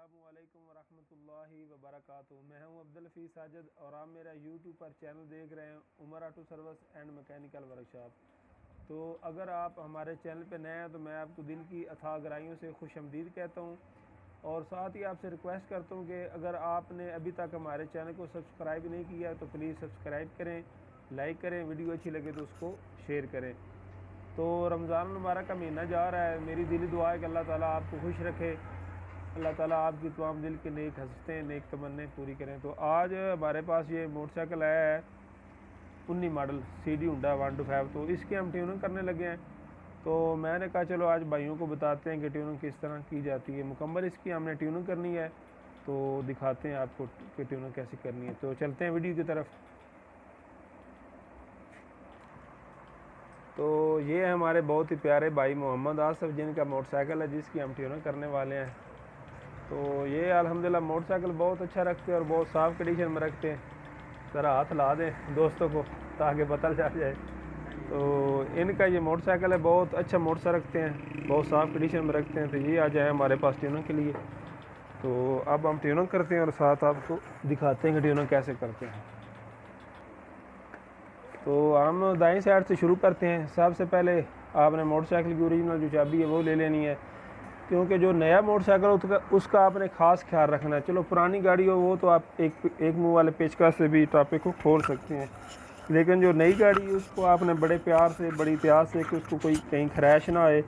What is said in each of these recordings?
अस्सलामुअलैकुम वरहमतुल्लाहि वबरकातुहू। मैं हूं अब्दुल हफीज़ साजिद और आप मेरा यूट्यूब पर चैनल देख रहे हैं Umar auto service and mechanical workshop. तो अगर आप हमारे चैनल पर नए हैं तो मैं आपको दिल की अथाह गहराइयों से खुशअमदीद कहता हूं और साथ ही आपसे रिक्वेस्ट करता हूं कि अगर आपने अभी तक हमारे चैनल को सब्सक्राइब नहीं किया तो प्लीज़ सब्सक्राइब करें, लाइक करें, वीडियो अच्छी लगे तो उसको शेयर करें। तो रमज़ान मुबारक का महीना जा रहा है। मेरी दिली दुआ है कि अल्लाह ताला आपको खुश रखे, अल्लाह ताला आपकी तमाम दिल के नेक हंसते नेक तमन्ने पूरी करें। तो आज हमारे पास ये मोटरसाइकिल आया है 19 मॉडल CD हुंडा 125। तो इसकी हम ट्यूनिंग करने लगे हैं। तो मैंने कहा चलो आज भाइयों को बताते हैं कि ट्यूनिंग किस तरह की जाती है। मुकम्मल इसकी हमने ट्यूनिंग करनी है तो दिखाते हैं आपको कि ट्यूनिंग कैसे करनी है। तो चलते हैं वीडियो की तरफ। तो ये है हमारे बहुत ही प्यारे भाई मोहम्मद आसिफ जिनका मोटरसाइकिल है जिसकी हम ट्यूनिंग करने वाले हैं। तो ये अल्हम्दुलिल्लाह मोटरसाइकिल बहुत अच्छा रखते हैं और बहुत साफ़ कंडीशन में रखते हैं। ज़रा हाथ ला दें दोस्तों को ताकि पता चल जाए। तो इनका ये मोटरसाइकिल है, बहुत अच्छा मोटरसाइकिल रखते हैं, बहुत साफ़ कंडीशन में रखते हैं। तो ये आ जाए हमारे पास ट्यूनिंग के लिए। तो अब हम ट्यूनिंग करते हैं और साथ आपको दिखाते हैं कि ट्यूनिंग कैसे करते हैं। तो हम दाईं साइड से शुरू करते हैं। सबसे पहले आपने मोटरसाइकिल की ओरिजिनल जो चाबी है वो ले लेनी है, क्योंकि जो नया मोटरसाइकिल उसका आपने ख़ास ख्याल रखना है। चलो पुरानी गाड़ी हो वो तो आप एक मुँह वाले पेचकस से भी टापे को खोल सकते हैं, लेकिन जो नई गाड़ी है उसको आपने बड़े प्यार से, बड़ी एहतियात से कि उसको कोई कहीं क्रैश ना आए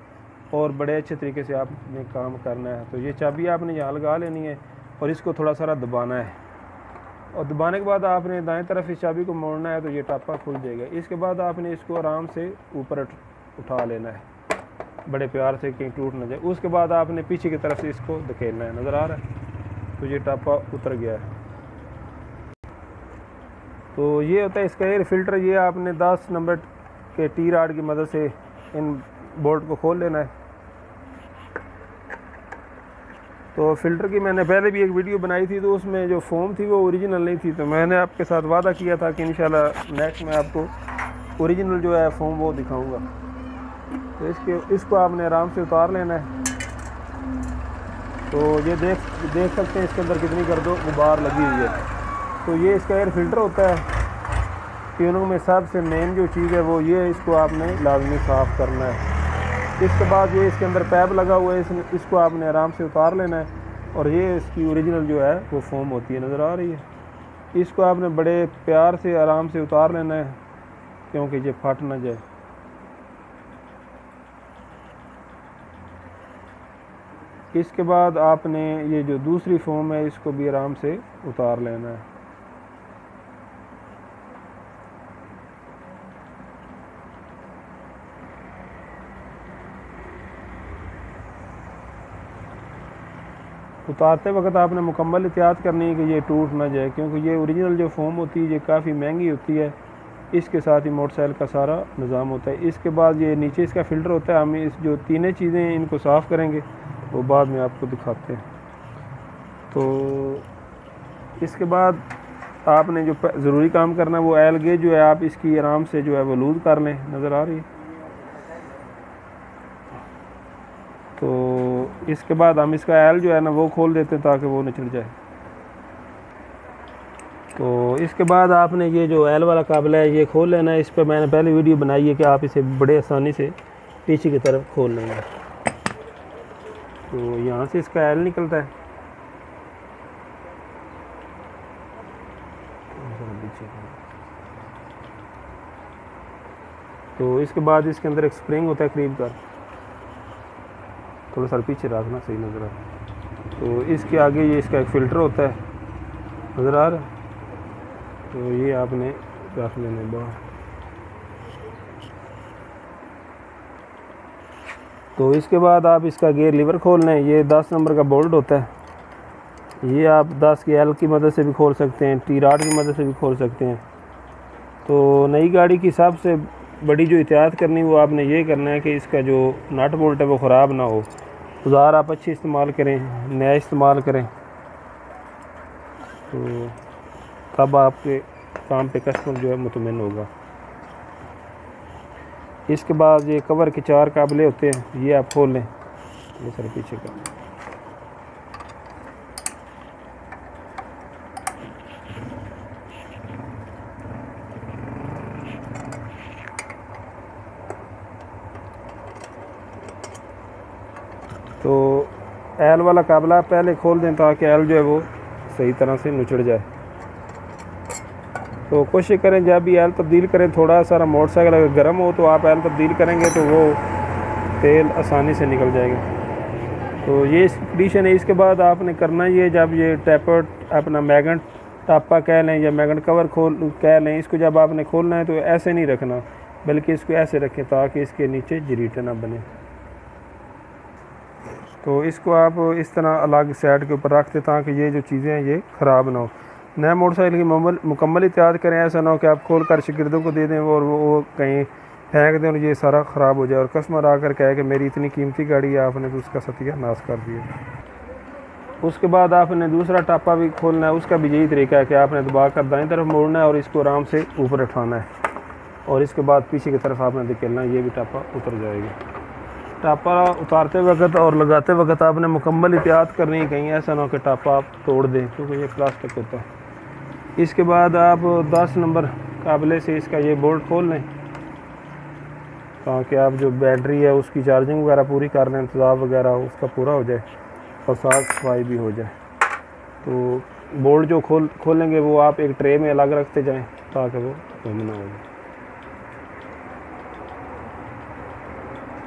और बड़े अच्छे तरीके से आपने काम करना है। तो ये चाबी आपने यहाँ लगा लेनी है और इसको थोड़ा सारा दबाना है और दबाने के बाद आपने दाएं तरफ इस चाबी को मोड़ना है तो ये टापा खुल जाएगा। इसके बाद आपने इसको आराम से ऊपर उठा लेना है, बड़े प्यार से कहीं टूट ना जाए। उसके बाद आपने पीछे की तरफ से इसको धकेलना है। नज़र आ रहा है? तो ये टापा उतर गया है। तो ये होता है इसका एयर फिल्टर। ये आपने 10 नंबर के टी राड की मदद से इन बोल्ट को खोल लेना है। तो फ़िल्टर की मैंने पहले भी एक वीडियो बनाई थी तो उसमें जो फोम थी वो ओरिजिनल नहीं थी। तो मैंने आपके साथ वादा किया था कि इंशाल्लाह नेक्स्ट में आपको ओरिजिनल जो है फोम वो दिखाऊंगा। तो इसको आपने आराम से उतार लेना है। तो ये देख सकते हैं इसके अंदर कितनी गर्दो गुबार लगी हुई है। तो ये इसका एयर फिल्टर होता है। ट्यूनिंग में सबसे मेन जो चीज़ है वो ये है, इसको आपने लाजमी साफ़ करना है। इसके बाद ये इसके अंदर पैप लगा हुआ है, इसको आपने आराम से उतार लेना है और ये इसकी ओरिजिनल जो है वो फोम होती है। नज़र आ रही है? इसको आपने बड़े प्यार से आराम से उतार लेना है क्योंकि ये फट ना जाए। इसके बाद आपने ये जो दूसरी फोम है इसको भी आराम से उतार लेना है। उतारते वक्त आपने मुकम्मल एहतियात करनी है कि ये टूट ना जाए, क्योंकि ये ओरिजिनल जो फोम होती है ये काफ़ी महंगी होती है। इसके साथ ही मोटरसाइकिल का सारा निज़ाम होता है। इसके बाद ये नीचे इसका फ़िल्टर होता है। हम इस जो तीनों चीज़ें हैं इनको साफ़ करेंगे, वो बाद में आपको दिखाते हैं। तो इसके बाद आपने जो ज़रूरी काम करना है वो एल गेज जो है आप इसकी आराम से जो है वो लूज़ कर लें। नज़र आ रही है? तो इसके बाद हम इसका एल जो है ना वो खोल देते हैं ताकि वो निकल जाए। तो इसके बाद आपने ये जो एल वाला काबला है ये खोल लेना है। इस पर मैंने पहले वीडियो बनाई है कि आप इसे बड़े आसानी से पीछे की तरफ खोल लेंगे। तो यहाँ से इसका एल निकलता है। तो इसके बाद इसके अंदर एक स्प्रिंग होता है करीब का, थोड़ा सा पीछे रखना सही नज़र आ रहा है। तो इसके आगे ये इसका एक फ़िल्टर होता है। नज़र आ रहा है? तो ये आपने रख लेने बाहर। तो इसके बाद आप इसका गियर लीवर खोल लें। ये 10 नंबर का बोल्ट होता है। ये आप 10 की एल की मदद से भी खोल सकते हैं, टी राड की मदद से भी खोल सकते हैं। तो नई गाड़ी की सबसे बड़ी जो एहतियात करनी वो आपने ये करना है कि इसका जो नट बोल्ट है वो ख़राब ना हो। औजार आप अच्छे इस्तेमाल करें, नया इस्तेमाल करें, तो तब आपके काम पे कस्टमर जो है मुतमईन होगा। इसके बाद ये कवर के 4 काबले होते हैं, ये आप खोल लें। ये सर पीछे का एल वाला काबला आप पहले खोल दें ताकि एल जो है वो सही तरह से नुचड़ जाए। तो कोशिश करें जब भी एल तब्दील करें, थोड़ा सारा मोटरसाइकिल अगर गर्म हो तो आप एल तब्दील करेंगे तो वो तेल आसानी से निकल जाएगा। तो ये इस कंडीशन है। इसके बाद आपने करना ये, जब ये टैपर अपना मैगनेट टापा कह लें या मैगनेट कवर खोल कह लें, इसको जब आपने खोलना है तो ऐसे नहीं रखना, बल्कि इसको ऐसे रखें ताकि इसके नीचे जरीटे ना बने। तो इसको आप इस तरह अलग साइड के ऊपर रख दें ताकि ये जो चीज़ें हैं ये ख़राब ना हो। नए मोटरसाइकिल की मुकम्मल एहतियात करें, ऐसा ना हो कि आप खोल कर शागिर्दों को दे दें और वो कहीं फेंक दें और ये सारा ख़राब हो जाए और कस्टमर आकर कहे कि मेरी इतनी कीमती गाड़ी है, आपने तो उसका सत्यानाश कर दिया। उसके बाद आपने दूसरा टापा भी खोलना है, उसका भी यही तरीका है कि आपने दबा कर दाईं तरफ मोड़ना है और इसको आराम से ऊपर उठाना है और इसके बाद पीछे की तरफ आपने धकेलना है, ये भी टापा उतर जाएगा। टापा उतारते वक्त और लगाते वक्त आपने मुकम्मल एहतियात करनी है, कहीं ऐसा ना हो कि टापा आप तोड़ दें क्योंकि ये प्लास्टिक होता है। इसके बाद आप 10 नंबर काबले से इसका ये बोल्ट खोल लें ताकि आप जो बैटरी है उसकी चार्जिंग वगैरह पूरी कर लें, इंतज़ाम वगैरह उसका पूरा हो जाए और साफ सफाई भी हो जाए। तो बोल्ट जो खोलेंगे वो आप एक ट्रे में अलग रखते जाएं ताकि वो गुम ना हो जाए।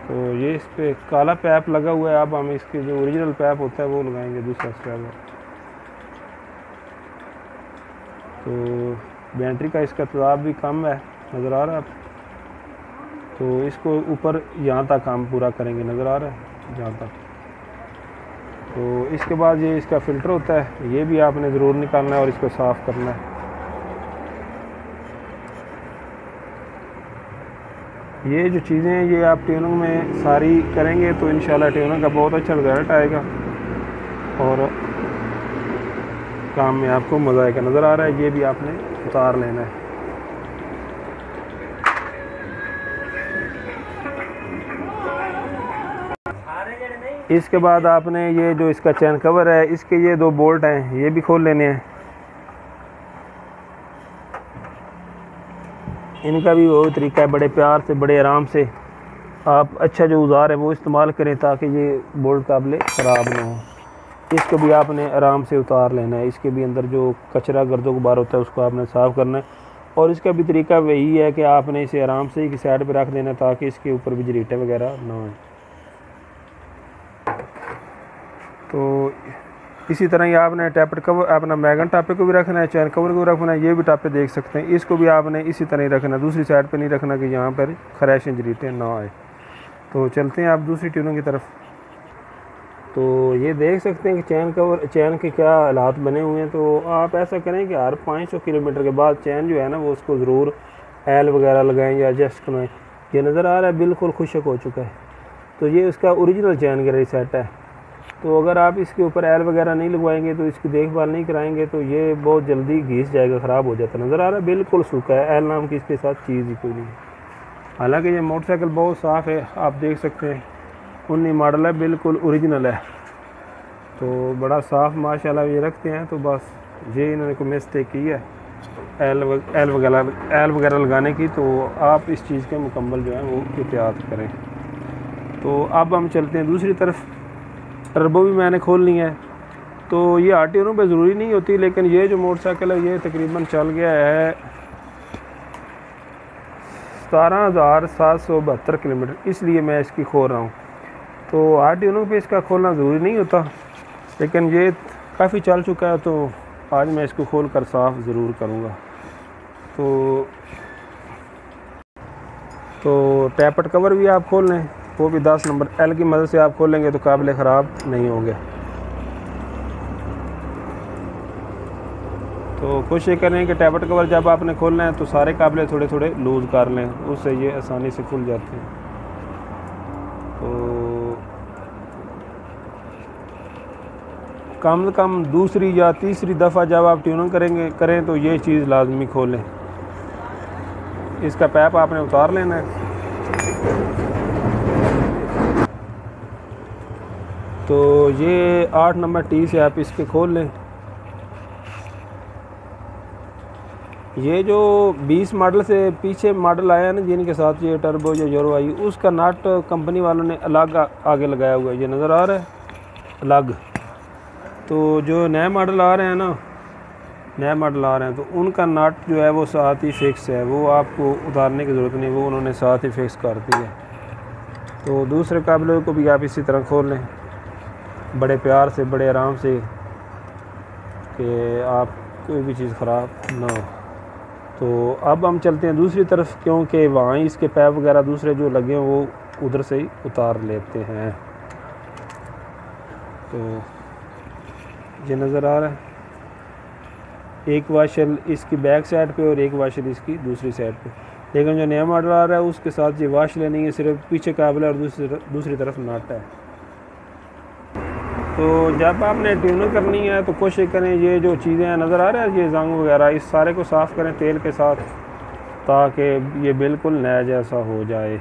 तो ये इस पर काला पैप लगा हुआ है, अब हम इसके जो ओरिजिनल पैप होता है वो लगाएंगे दूसरा स्ट्रैप। तो बैटरी का इसका तजाब भी कम है, नज़र आ रहा है आप। तो इसको ऊपर यहाँ तक हम पूरा करेंगे, नज़र आ रहा है यहाँ तक। तो इसके बाद ये इसका फ़िल्टर होता है, ये भी आपने ज़रूर निकालना है और इसको साफ़ करना है। ये जो चीज़ें हैं ये आप ट्यूनिंग में सारी करेंगे तो इंशाल्लाह ट्यूनिंग का बहुत अच्छा रिजल्ट आएगा और काम में आपको मज़ा आएगा। नज़र आ रहा है, ये भी आपने उतार लेना है। इसके बाद आपने ये जो इसका चैन कवर है, इसके ये 2 बोल्ट हैं, ये भी खोल लेने हैं। इनका भी वो तरीका है, बड़े प्यार से बड़े आराम से आप अच्छा जो औजार है वो इस्तेमाल करें ताकि ये बोल्ट काबले ख़राब ना हो। इसको भी आपने आराम से उतार लेना है। इसके भी अंदर जो कचरा गर्दो गुबार होता है उसको आपने साफ़ करना है और इसका भी तरीका वही है कि आपने इसे आराम से एक साइड पर रख देना है ताकि इसके ऊपर भी जरीटे वगैरह ना हो। तो इसी तरह ही आपने टैपर कवर अपना मैगन टापे को भी रखना है, चैन कवर को रखना है। ये भी टापे देख सकते हैं, इसको भी आपने इसी तरह ही रखना है, दूसरी साइड पे नहीं रखना कि यहाँ पर खराश जरीटे ना आए। तो चलते हैं आप दूसरी ट्यूनिंग की तरफ। तो ये देख सकते हैं कि चैन के क्या हालात बने हुए हैं। तो आप ऐसा करें कि हर 500 किलोमीटर के बाद चैन जो है ना वो उसको ज़रूर एल वगैरह लगाएँ या एडजस्ट करवाएँ। ये नज़र आ रहा है बिल्कुल खुशक हो चुका है। तो ये उसका ओरिजिनल चैन का रीसेट है। तो अगर आप इसके ऊपर एल वगैरह नहीं लगवाएंगे तो इसकी देखभाल नहीं कराएंगे तो ये बहुत जल्दी घिस जाएगा, ख़राब हो जाता है। नज़र आ रहा है बिल्कुल सूखा है, एल नाम की इसके साथ चीज़ ही कोई नहीं है। हालांकि ये मोटरसाइकिल बहुत साफ़ है, आप देख सकते हैं 19 मॉडल है, बिल्कुल ओरिजिनल है। तो बड़ा साफ़ माशाल्लाह ये रखते हैं। तो बस ये इन्होंने कोई मिस्टेक की है एल वगैरह लगाने की, तो आप इस चीज़ के मुकम्मल जो है वो एहतियात करें। तो अब हम चलते हैं दूसरी तरफ। टर्बो भी मैंने खोलनी है। तो ये आरटीओ पे ज़रूरी नहीं होती, लेकिन ये जो मोटरसाइकिल है ये तकरीबन चल गया है 17,772 किलोमीटर, इसलिए मैं इसकी खोल रहा हूँ। तो आरटीओ पे इसका खोलना ज़रूरी नहीं होता, लेकिन ये काफ़ी चल चुका है तो आज मैं इसको खोल कर साफ़ ज़रूर करूँगा। तो टैपर कवर भी आप खोल लें, वो भी 10 नंबर एल की मदद से आप खोलेंगे तो काबिल ख़राब नहीं होंगे। तो कोशिश करें कि टैपर कवर जब आपने खोलना है तो सारे काबिल थोड़े थोड़े लूज़ कर लें, उससे ये आसानी से खुल जाते हैं। तो कम से कम दूसरी या तीसरी दफ़ा जब आप ट्यूनिंग करें तो ये चीज़ लाजमी खोलें। इसका पैप आपने उतार लेना है। तो ये 8 नंबर टी से आप इसके खोल लें। ये जो 20 मॉडल से पीछे मॉडल आया है ना जिनके साथ ये टर्बो या यूरो आई, उसका नट कंपनी वालों ने अलग आगे लगाया हुआ है, ये नज़र आ रहा है। प्लग। तो जो नए मॉडल आ रहे हैं ना, नए मॉडल आ रहे हैं, तो उनका नट जो है वो साथ ही फिक्स है, वो आपको उतारने की ज़रूरत नहीं, वो उन्होंने साथ ही फिक्स कर दिया। तो दूसरे काबिलों को भी आप इसी तरह खोल लें, बड़े प्यार से, बड़े आराम से, कि आप कोई भी चीज़ ख़राब ना हो। तो अब हम चलते हैं दूसरी तरफ, क्योंकि वहाँ इसके पैप वगैरह दूसरे जो लगे हैं वो उधर से ही उतार लेते हैं। तो ये नज़र आ रहा है, एक वाशर इसकी बैक साइड पे और एक वाशर इसकी दूसरी साइड पे। लेकिन जो नया मॉडल आ रहा है उसके साथ ये वाश लेनी है, सिर्फ पीछे काबिल और दूसरी तरफ नट है। तो जब आपने ट्यूनिंग करनी है तो कोशिश करें ये जो चीज़ें नज़र आ रहा है, ये जंग वगैरह, इस सारे को साफ़ करें तेल के साथ, ताकि ये बिल्कुल नया जैसा हो जाए।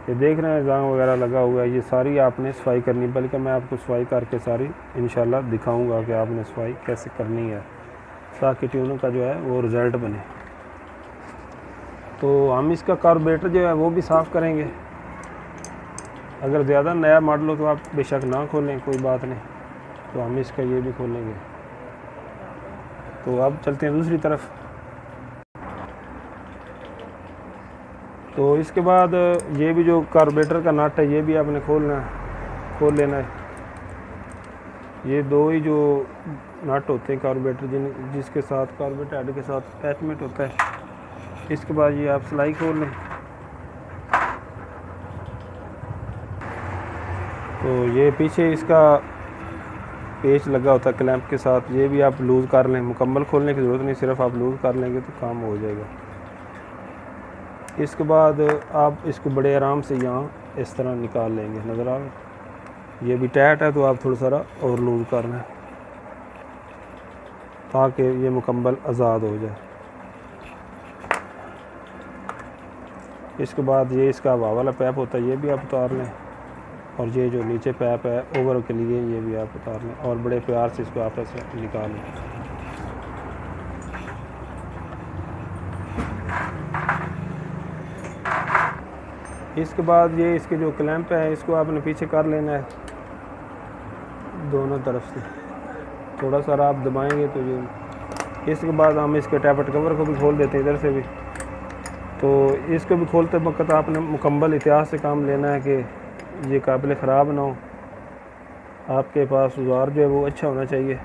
ये देख रहे हैं जंग वगैरह लगा हुआ है, ये सारी आपने सफाई करनी, बल्कि मैं आपको सफाई करके सारी इंशाल्लाह दिखाऊंगा कि आपने सफाई कैसे करनी है, ताकि ट्यूनिंग का जो है वो रिज़ल्ट बने। तो हम इसका कार्बोरेटर जो है वो भी साफ़ करेंगे। अगर ज़्यादा नया मॉडल हो तो आप बेशक ना खोलें, कोई बात नहीं, तो हम इसका ये भी खोलेंगे। तो अब चलते हैं दूसरी तरफ। तो इसके बाद ये भी जो कार्बोरेटर का नट है ये भी आपने खोल लेना है। ये दो ही जो नट होते हैं कार्बोरेटर, जिसके साथ कार्बोरेटर हेड के साथ अटैचमेंट होता है। इसके बाद ये आप सिलाई खोल लें। तो ये पीछे इसका पेच लगा होता है क्लैंप के साथ, ये भी आप लूज़ कर लें, मुकम्मल खोलने की ज़रूरत नहीं, सिर्फ आप लूज़ कर लेंगे तो काम हो जाएगा। इसके बाद आप इसको बड़े आराम से यहाँ इस तरह निकाल लेंगे, नज़र आ रहा है। ये भी टाइट है तो आप थोड़ा सारा और लूज़ कर लें, ताकि ये मुकम्मल आज़ाद हो जाए। इसके बाद ये इसका हवा वाला पैप होता है, ये भी आप उतार लें, और ये जो नीचे पैप है ओवर के लिए ये भी आप उतार लें, और बड़े प्यार से इसको आप ऐसे निकाल लें। इसके बाद ये इसके जो क्लैंप है इसको आपने पीछे कर लेना है दोनों तरफ से, थोड़ा सा आप दबाएंगे तो ये। इसके बाद हम इसके टैपट कवर को भी खोल देते हैं इधर से भी। तो इसको भी खोलते वक्त आपने मुकम्मल एहतियात से काम लेना है कि ये काबिल ख़राब ना हो। आपके पास औजार जो है वो अच्छा होना चाहिए।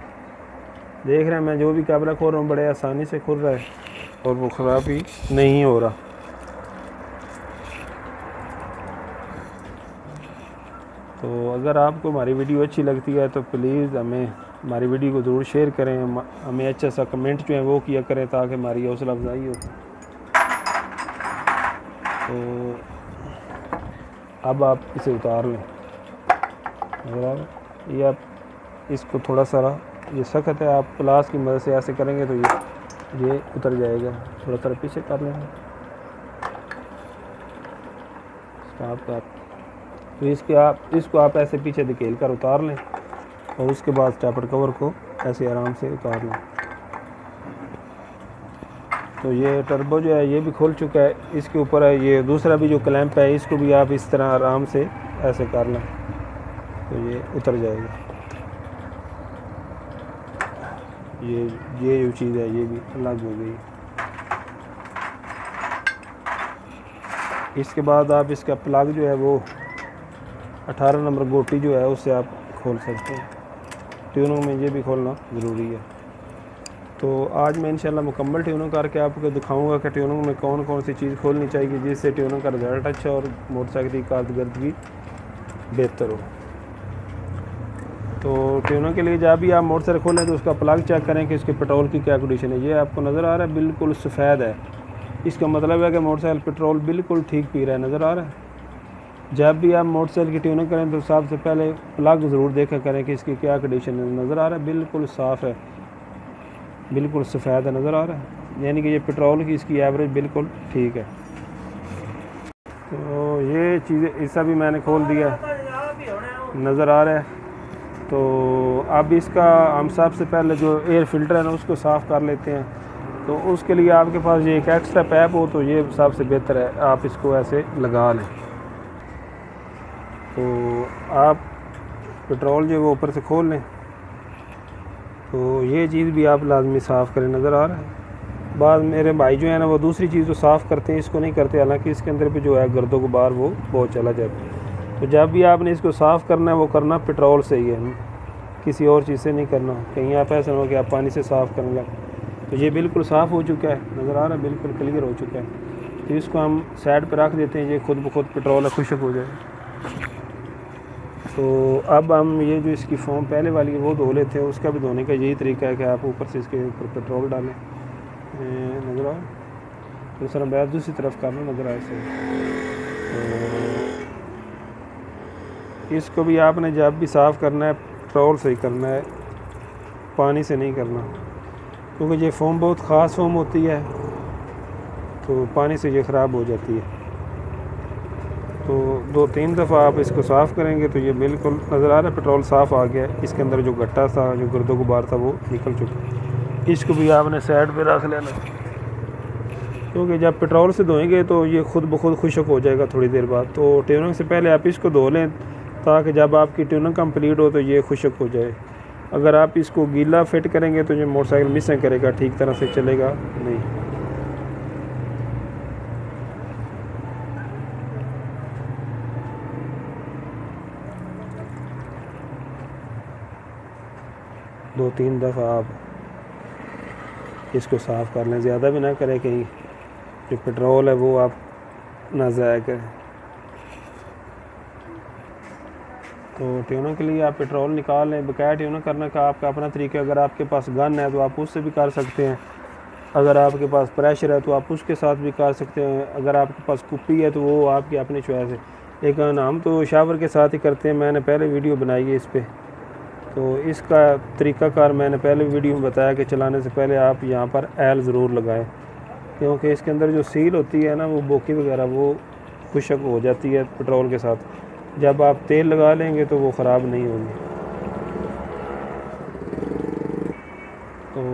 देख रहे हैं मैं जो भी काबिल खोल रहा हूँ बड़े आसानी से खुल रहा है और वो ख़राब ही नहीं हो रहा। तो अगर आपको हमारी वीडियो अच्छी लगती है तो प्लीज़ हमारी वीडियो को ज़रूर शेयर करें, हमें अच्छा सा कमेंट जो है वो किया करें, ताकि हमारी हौसला अफजाई हो। तो अब आप इसे उतार लें, ये आप इसको थोड़ा सारा, ये सख्त है, आप प्लास की मदद से ऐसे करेंगे तो ये उतर जाएगा। थोड़ा सा पीछे कर लेंगे, स्टॉप कर। तो इसको आप ऐसे पीछे धकेल कर उतार लें, और उसके बाद स्टैपर कवर को ऐसे आराम से उतार लें। तो ये टर्बो जो है ये भी खुल चुका है, इसके ऊपर है ये दूसरा भी जो क्लैंप है, इसको भी आप इस तरह आराम से ऐसे कर लें तो ये उतर जाएगा। ये जो चीज़ है ये भी अलग हो गई। इसके बाद आप इसका प्लग जो है वो 18 नंबर गोटी जो है उससे आप खोल सकते हैं। ट्यूनिंग में ये भी खोलना ज़रूरी है। तो आज मैं इंशाल्लाह मुकम्मल ट्यूनिंग करके आपको दिखाऊंगा कि ट्यूनिंग में कौन कौन सी चीज़ खोलनी चाहिए जिससे ट्यूनिंग का रिज़ल्ट अच्छा और मोटरसाइकिल की कारकर्दगी बेहतर हो। तो ट्यूनिंग के लिए जब भी आप मोटरसाइकिल खोलें तो उसका प्लग चेक करें कि उसके पेट्रोल की क्या कंडीशन है। ये आपको नज़र आ रहा है बिल्कुल सफ़ेद है, इसका मतलब है कि मोटरसाइकिल पेट्रोल बिल्कुल ठीक पी रहा है, नज़र आ रहा है। जब भी आप मोटरसाइकिल की ट्यूनिंग करें तो सबसे पहले प्लग ज़रूर देखा करें कि इसकी क्या कंडीशन है। नज़र आ रहा है बिल्कुल साफ़ है, बिल्कुल सफ़ेद है, नज़र आ रहा है, यानी कि ये पेट्रोल की इसकी एवरेज बिल्कुल ठीक है। तो ये चीज़ें ऐसा भी मैंने खोल दिया, नज़र आ रहा है। तो अब इसका हम सबसे पहले जो एयर फ़िल्टर है ना उसको साफ़ कर लेते हैं। तो उसके लिए आपके पास ये एक एक्स्ट्रा पैप हो तो ये सबसे बेहतर है, आप इसको ऐसे लगा लें। तो आप पेट्रोल जो वो ऊपर से खोल लें। तो ये चीज़ भी आप लाजमी साफ़ करें। नज़र आ रहा है। बाद मेरे भाई जो है ना वो दूसरी चीज़ तो साफ़ करते हैं, इसको नहीं करते, हालांकि इसके अंदर भी जो है गर्दों गुबार वो बहुत चला जाता है। तो जब भी आपने इसको साफ़ करना है वो करना पेट्रोल से ही है, किसी और चीज़ से नहीं करना। कहीं आप ऐसा हो कि आप पानी से साफ़ करेंगे। तो ये बिल्कुल साफ़ हो चुका है, नज़र आ रहा है, बिल्कुल क्लियर हो चुका है। तो इसको हम साइड पर रख देते हैं, ये खुद ब खुद पेट्रोल खुशक हो जाए। तो अब हम ये जो इसकी फोम पहले वाली है वो धो लेते हैं। उसका भी धोने का यही तरीका है कि आप ऊपर से इसके ऊपर पेट्रोल डालें। नज़र आए दूसरा बैग दूसरी तरफ करना, नज़र आए से। तो इसको भी आपने जब भी साफ़ करना है पेट्रोल से ही करना है, पानी से नहीं करना, क्योंकि ये फोम बहुत ख़ास फोम होती है, तो पानी से ये ख़राब हो जाती है। तो 2-3 दफ़ा आप इसको साफ़ करेंगे तो ये बिल्कुल नज़र आ रहा है पेट्रोल साफ़ आ गया। इसके अंदर जो गट्टा था, जो गर्दो गुबार था वो निकल चुका। इसको भी आपने साइड पे रख लेना, क्योंकि जब पेट्रोल से धोएंगे तो ये खुद ब खुद खुशक हो जाएगा थोड़ी देर बाद। तो ट्यूनिंग से पहले आप इसको धो लें, ताकि जब आपकी ट्यूनिंग कंप्लीट हो तो ये खुशक हो जाए। अगर आप इसको गीला फिट करेंगे तो ये मोटरसाइकिल मिसिंग करेगा, ठीक तरह से चलेगा नहीं। दो तीन दफ़ा आप इसको साफ़ कर लें, ज़्यादा भी ना करें, कहीं जो पेट्रोल है वो आप ना ज़ाया करें। तो ट्यूनिंग के लिए आप पेट्रोल निकाल लें। बकाया ट्यूनिंग करने का आपका अपना तरीका। अगर आपके पास गन है तो आप उससे भी कर सकते हैं, अगर आपके पास प्रेशर है तो आप उसके साथ भी कर सकते हैं, अगर आपके पास कुप्पी है तो वो आपकी अपनी चॉइस है। लेकिन हम तो शावर के साथ ही करते हैं। मैंने पहले वीडियो बनाई है इस पर, तो इसका तरीक़ाकार मैंने पहले वीडियो में बताया कि चलाने से पहले आप यहाँ पर एल ज़रूर लगाएं, क्योंकि इसके अंदर जो सील होती है ना वो बोकी वगैरह वो खुशक हो जाती है पेट्रोल के साथ। जब आप तेल लगा लेंगे तो वो ख़राब नहीं होगी। तो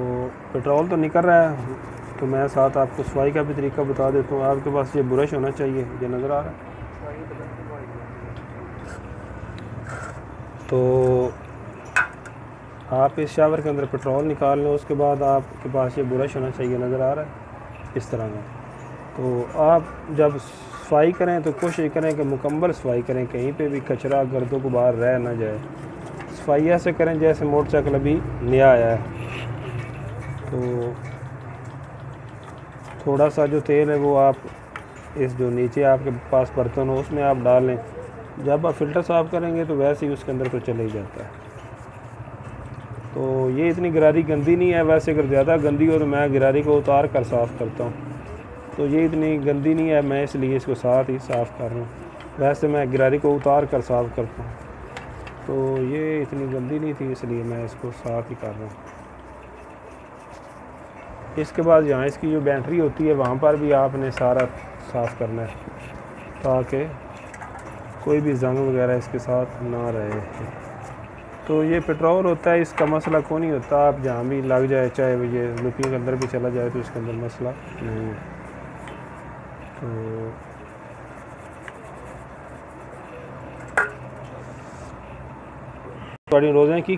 पेट्रोल तो निकल रहा है, तो मैं साथ आपको सफाई का भी तरीका बता देता हूँ। आपके पास ये ब्रश होना चाहिए, ये नज़र आ रहा है। तो आप इस शावर के अंदर पेट्रोल निकाल लें, उसके बाद आपके पास ये ब्रश होना चाहिए, नज़र आ रहा है इस तरह का। तो आप जब सफाई करें तो कोशिश करें कि मुकम्मल सफाई करें, कहीं पे भी कचरा गर्दों को बाहर रह ना जाए। सफाई ऐसे करें जैसे मोटरसाइकिल अभी नया आया है। तो थोड़ा सा जो तेल है वो आप इस जो नीचे आपके पास बर्तन हो उसमें आप डाल लें। जब आप फ़िल्टर साफ़ करेंगे तो वैसे ही उसके अंदर तो चले ही जाता है। तो ये इतनी गरारी गंदी नहीं है। वैसे अगर ज़्यादा गंदी हो तो मैं गरारी को उतार कर साफ़ करता हूँ, तो ये इतनी गंदी नहीं है, मैं इसलिए इसको साथ ही साफ़ कर रहा हूँ। वैसे मैं गरारी को उतार कर साफ़ करता हूँ, तो ये इतनी गंदी नहीं थी इसलिए मैं इसको साफ़ ही कर रहा हूँ। इसके बाद यहाँ इसकी जो बैटरी होती है वहाँ पर भी आपने सारा साफ़ करना है, ताकि कोई भी जंग वगैरह इसके साथ ना रहे। तो ये पेट्रोल होता है, इसका मसला कोई नहीं होता। आप जहाँ भी लग जाए, चाहे वो ये लुपियों के अंदर भी चला जाए, तो इसके अंदर मसला नहीं है। तो रोज़े की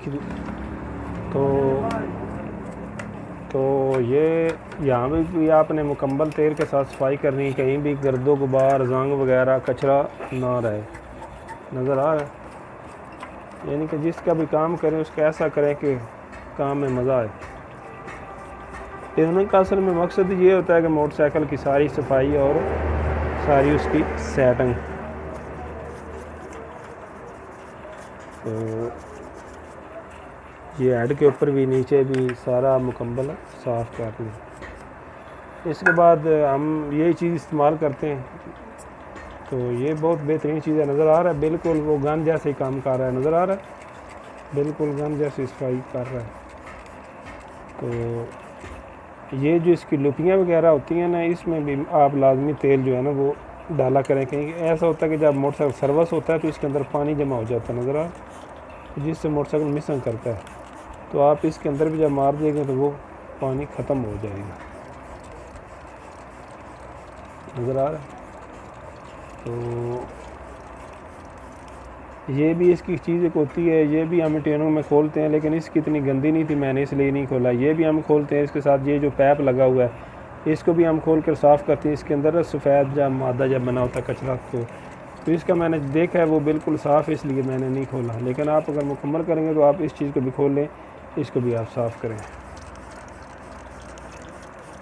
तो ये यहाँ भी आपने मुकम्मल तेल के साथ सफाई करनी, कहीं भी गर्दो गुबार जंग वगैरह कचरा ना रहे, नज़र आ रहा है। यानी कि जिसका भी काम करें उसका ऐसा करें कि काम में मज़ा आए। ट्यूनिंग का असल में मकसद ये होता है कि मोटरसाइकिल की सारी सफाई और सारी उसकी सेटिंग। तो ये हेड के ऊपर भी नीचे भी सारा मुकम्मल साफ़ कर लें। इसके बाद हम यही चीज़ इस्तेमाल करते हैं। तो ये बहुत बेहतरीन चीज़ है, नज़र आ रहा है, बिल्कुल वो गन जैसे ही काम कर रहा है, नज़र आ रहा है, बिल्कुल गन जैसी सफाई कर रहा है। तो ये जो इसकी लुपियाँ वगैरह होती हैं ना, इसमें भी आप लाजमी तेल जो है ना वो डाला करें। कहीं ऐसा होता है कि जब मोटरसाइकिल सर्विस होता है तो इसके अंदर पानी जमा हो जाता है, नज़र आ, जिससे मोटरसाइकिल मिसिंग करता है। तो आप इसके अंदर भी जब मार देंगे तो वो पानी ख़त्म हो जाएगा, नज़र आ रहा है। तो ये भी इसकी चीज़ एक होती है, ये भी हम ट्यूनिंग में खोलते हैं, लेकिन इसकी इतनी गंदी नहीं थी, मैंने इसलिए नहीं खोला। ये भी हम खोलते हैं, इसके साथ ये जो पैप लगा हुआ है इसको भी हम खोल कर साफ़ करते हैं। इसके अंदर सफ़ेद जब मादा जब बना होता है कचरा, तो इसका मैंने देखा है वो बिल्कुल साफ़, इसलिए मैंने नहीं खोला। लेकिन आप अगर मुकम्मल करेंगे तो आप इस चीज़ को भी खोल लें, इसको भी आप साफ़ करें।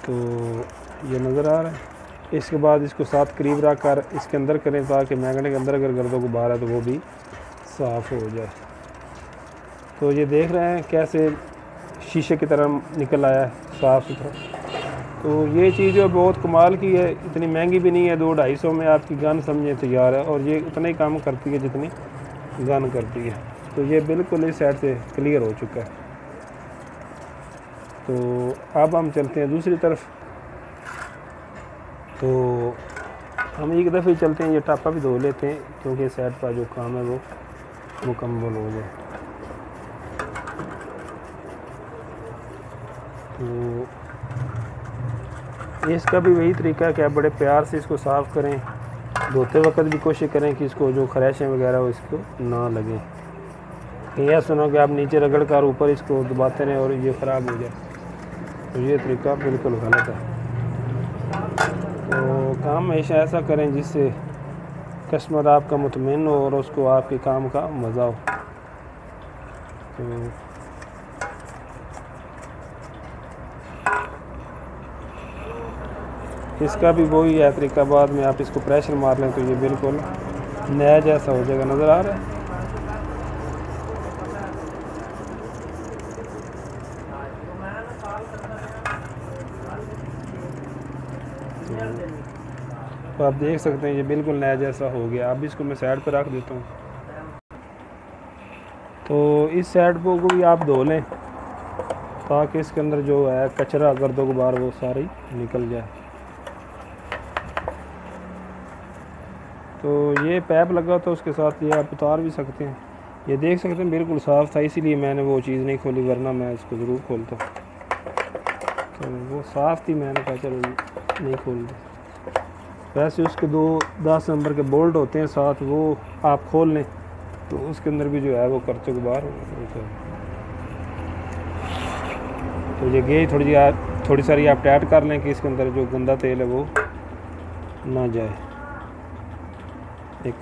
तो ये नज़र आ रहा है। इसके बाद इसको साथ करीब रख कर इसके अंदर करें, ताकि मैग्नेट के अंदर अगर गर्दों गुबार है तो वो भी साफ़ हो जाए। तो ये देख रहे हैं कैसे शीशे की तरह निकल आया है साफ़ सुथरा। तो ये चीज़ जो बहुत कमाल की है, इतनी महंगी भी नहीं है, 200-250 में आपकी गन समझे तैयार है, और ये उतना ही काम करती है जितनी गन करती है। तो ये बिल्कुल इस साइड से क्लियर हो चुका है। तो अब हम चलते हैं दूसरी तरफ। तो हम एक दफ़े चलते हैं, ये टापा भी धो लेते हैं, क्योंकि इस साइड पर जो काम है वो मुकम्मल हो जाए। तो इसका भी वही तरीका है कि आप बड़े प्यार से इसको साफ़ करें, धोते वक्त भी कोशिश करें कि इसको जो खराशें वगैरह हो इसको ना लगें। यह सुनो कि आप नीचे रगड़ कर ऊपर इसको दबाते रहें और ये ख़राब हो जाए, तो ये तरीका बिल्कुल गलत है। तो काम हमेशा ऐसा करें जिससे कस्टमर आपका मुतमईन हो और उसको आपके काम का मज़ा हो। तो इसका भी वही है तरीका, बाद में आप इसको प्रेशर मार लें तो ये बिल्कुल नया जैसा हो जाएगा। नज़र आ रहा है। तो आप देख सकते हैं ये बिल्कुल नया जैसा हो गया। अब इसको मैं साइड पर रख देता हूँ। तो इस साइड को भी आप धो लें, ताकि इसके अंदर जो है कचरा गर्दो गुबार वो सारी निकल जाए। तो ये पैप लगा तो उसके साथ ये आप उतार भी सकते हैं। ये देख सकते हैं बिल्कुल साफ़ था, इसीलिए मैंने वो चीज़ नहीं खोली, वरना मैं इसको ज़रूर खोलता। तो वो साफ़ थी, मैंने कहा चलो नहीं खोल दी। वैसे उसके 2 10 नंबर के बोल्ट होते हैं साथ, वो आप खोल लें तो उसके अंदर भी जो है वो कर्चे गुबार। तो ये गेज थोड़ी सारी आप टाइट कर लें कि इसके अंदर जो गंदा तेल है वो ना जाए। एक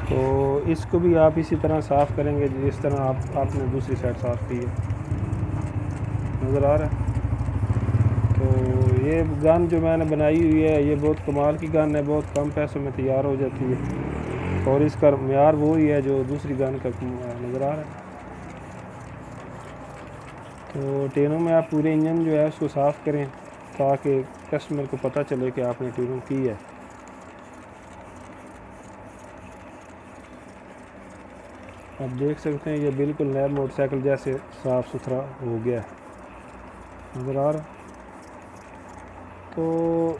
तो इसको भी आप इसी तरह साफ़ करेंगे जिस तरह आपने दूसरी साइड साफ़ की है। नज़र आ रहा है। तो ये गन जो मैंने बनाई हुई है ये बहुत कमाल की गन है, बहुत कम पैसों में तैयार हो जाती है, और इसका म्यार वो ही है जो दूसरी गन का नज़र आ रहा है। तो ट्यूनिंग में आप पूरे इंजन जो है उसको साफ़ करें, ताकि कस्टमर को पता चले कि आपने ट्यूनिंग की है। आप देख सकते हैं ये बिल्कुल नया मोटरसाइकिल जैसे साफ़ सुथरा हो गया है। नज़र आ रहा। तो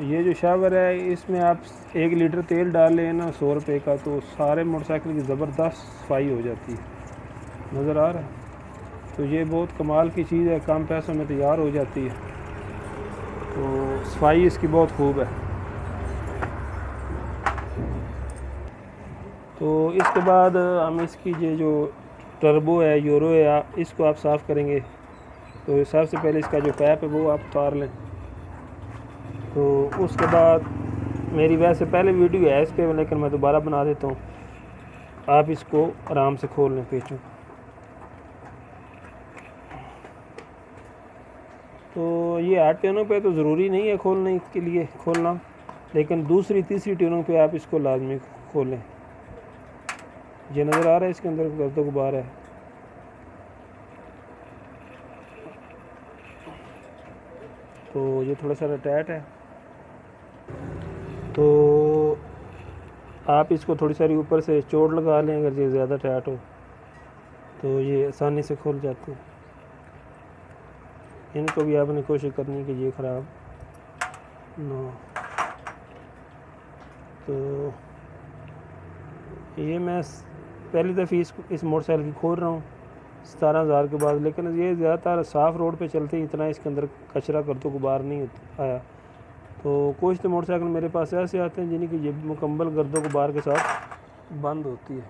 ये जो शावर है इसमें आप 1 लीटर तेल डाल लें ना 100 रुपये का, तो सारे मोटरसाइकिल की ज़बरदस्त सफाई हो जाती है। नज़र आ रहा है। तो ये बहुत कमाल की चीज़ है, कम पैसों में तैयार हो जाती है। तो सफाई इसकी बहुत खूब है। तो इसके बाद हम इसकी ये जो टर्बो है, यूरो है, इसको आप साफ़ करेंगे। तो सबसे पहले इसका जो पैप है वो आप उतार लें। तो उसके बाद मेरी वैसे पहले वीडियो है इस पर, लेकिन मैं दोबारा बना देता हूँ। आप इसको आराम से खोल लें पेचों। तो ये 8 ट्यूनों पे तो ज़रूरी नहीं है खोलने के लिए खोलना, लेकिन दूसरी तीसरी ट्यूनों पे आप इसको लाजमी खोलें। ये नज़र आ रहा है इसके अंदर गर्दो गुबार है। तो ये थोड़ा सा टाइट है, तो आप इसको थोड़ी सारी ऊपर से चोट लगा लें। अगर ये ज़्यादा टाइट हो तो ये आसानी से खुल जाते हैं। इनको भी आपने कोशिश करनी कि ये ख़राब ना हो। तो ये मैं पहली दफ़ी इस मोटरसाइकिल की खोल रहा हूँ 17,000 के बाद, लेकिन ये ज़्यादातर साफ़ रोड पे चलते ही इतना इसके अंदर कचरा गर्दो गुबार नहीं आया। तो कुछ तो मोटरसाइकिल मेरे पास ऐसे आते हैं जिनकी ये मुकम्मल गर्दो गुबार के साथ बंद होती है।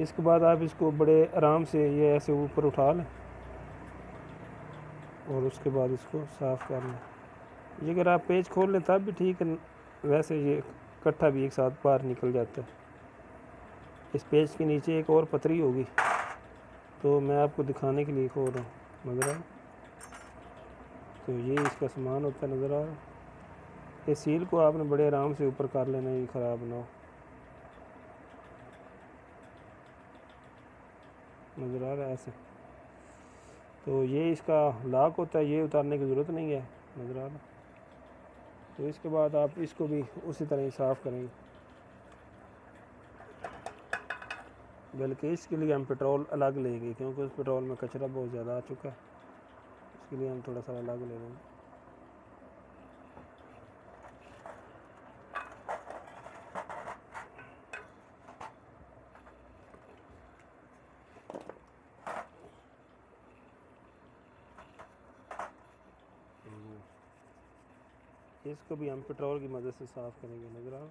इसके बाद आप इसको बड़े आराम से ये ऐसे ऊपर उठा लें और उसके बाद इसको साफ़ कर लें। ये अगर आप पेज खोल लें तब भी ठीक है, वैसे ये इकट्ठा भी एक साथ बाहर निकल जाता है। इस पेज के नीचे एक और पतरी होगी, तो मैं आपको दिखाने के लिए खोल रहा हूँ, नज़र आ। तो ये इसका सामान होता है, नज़र आ रहा। ये सील को आपने बड़े आराम से ऊपर कर लेना, ये ख़राब ना हो, नज़र आ रहा है ऐसे। तो ये इसका लॉक होता है, ये उतारने की ज़रूरत नहीं है, नज़र आ रहा। तो इसके बाद आप इसको भी उसी तरह ही साफ़ करेंगे, बल्कि इसके लिए हम पेट्रोल अलग लेंगे क्योंकि उस पेट्रोल में कचरा बहुत ज़्यादा आ चुका है, इसके लिए हम थोड़ा सा अलग ले लेंगे। इसको भी हम पेट्रोल की मदद से साफ़ करेंगे, नज़र आ रहा।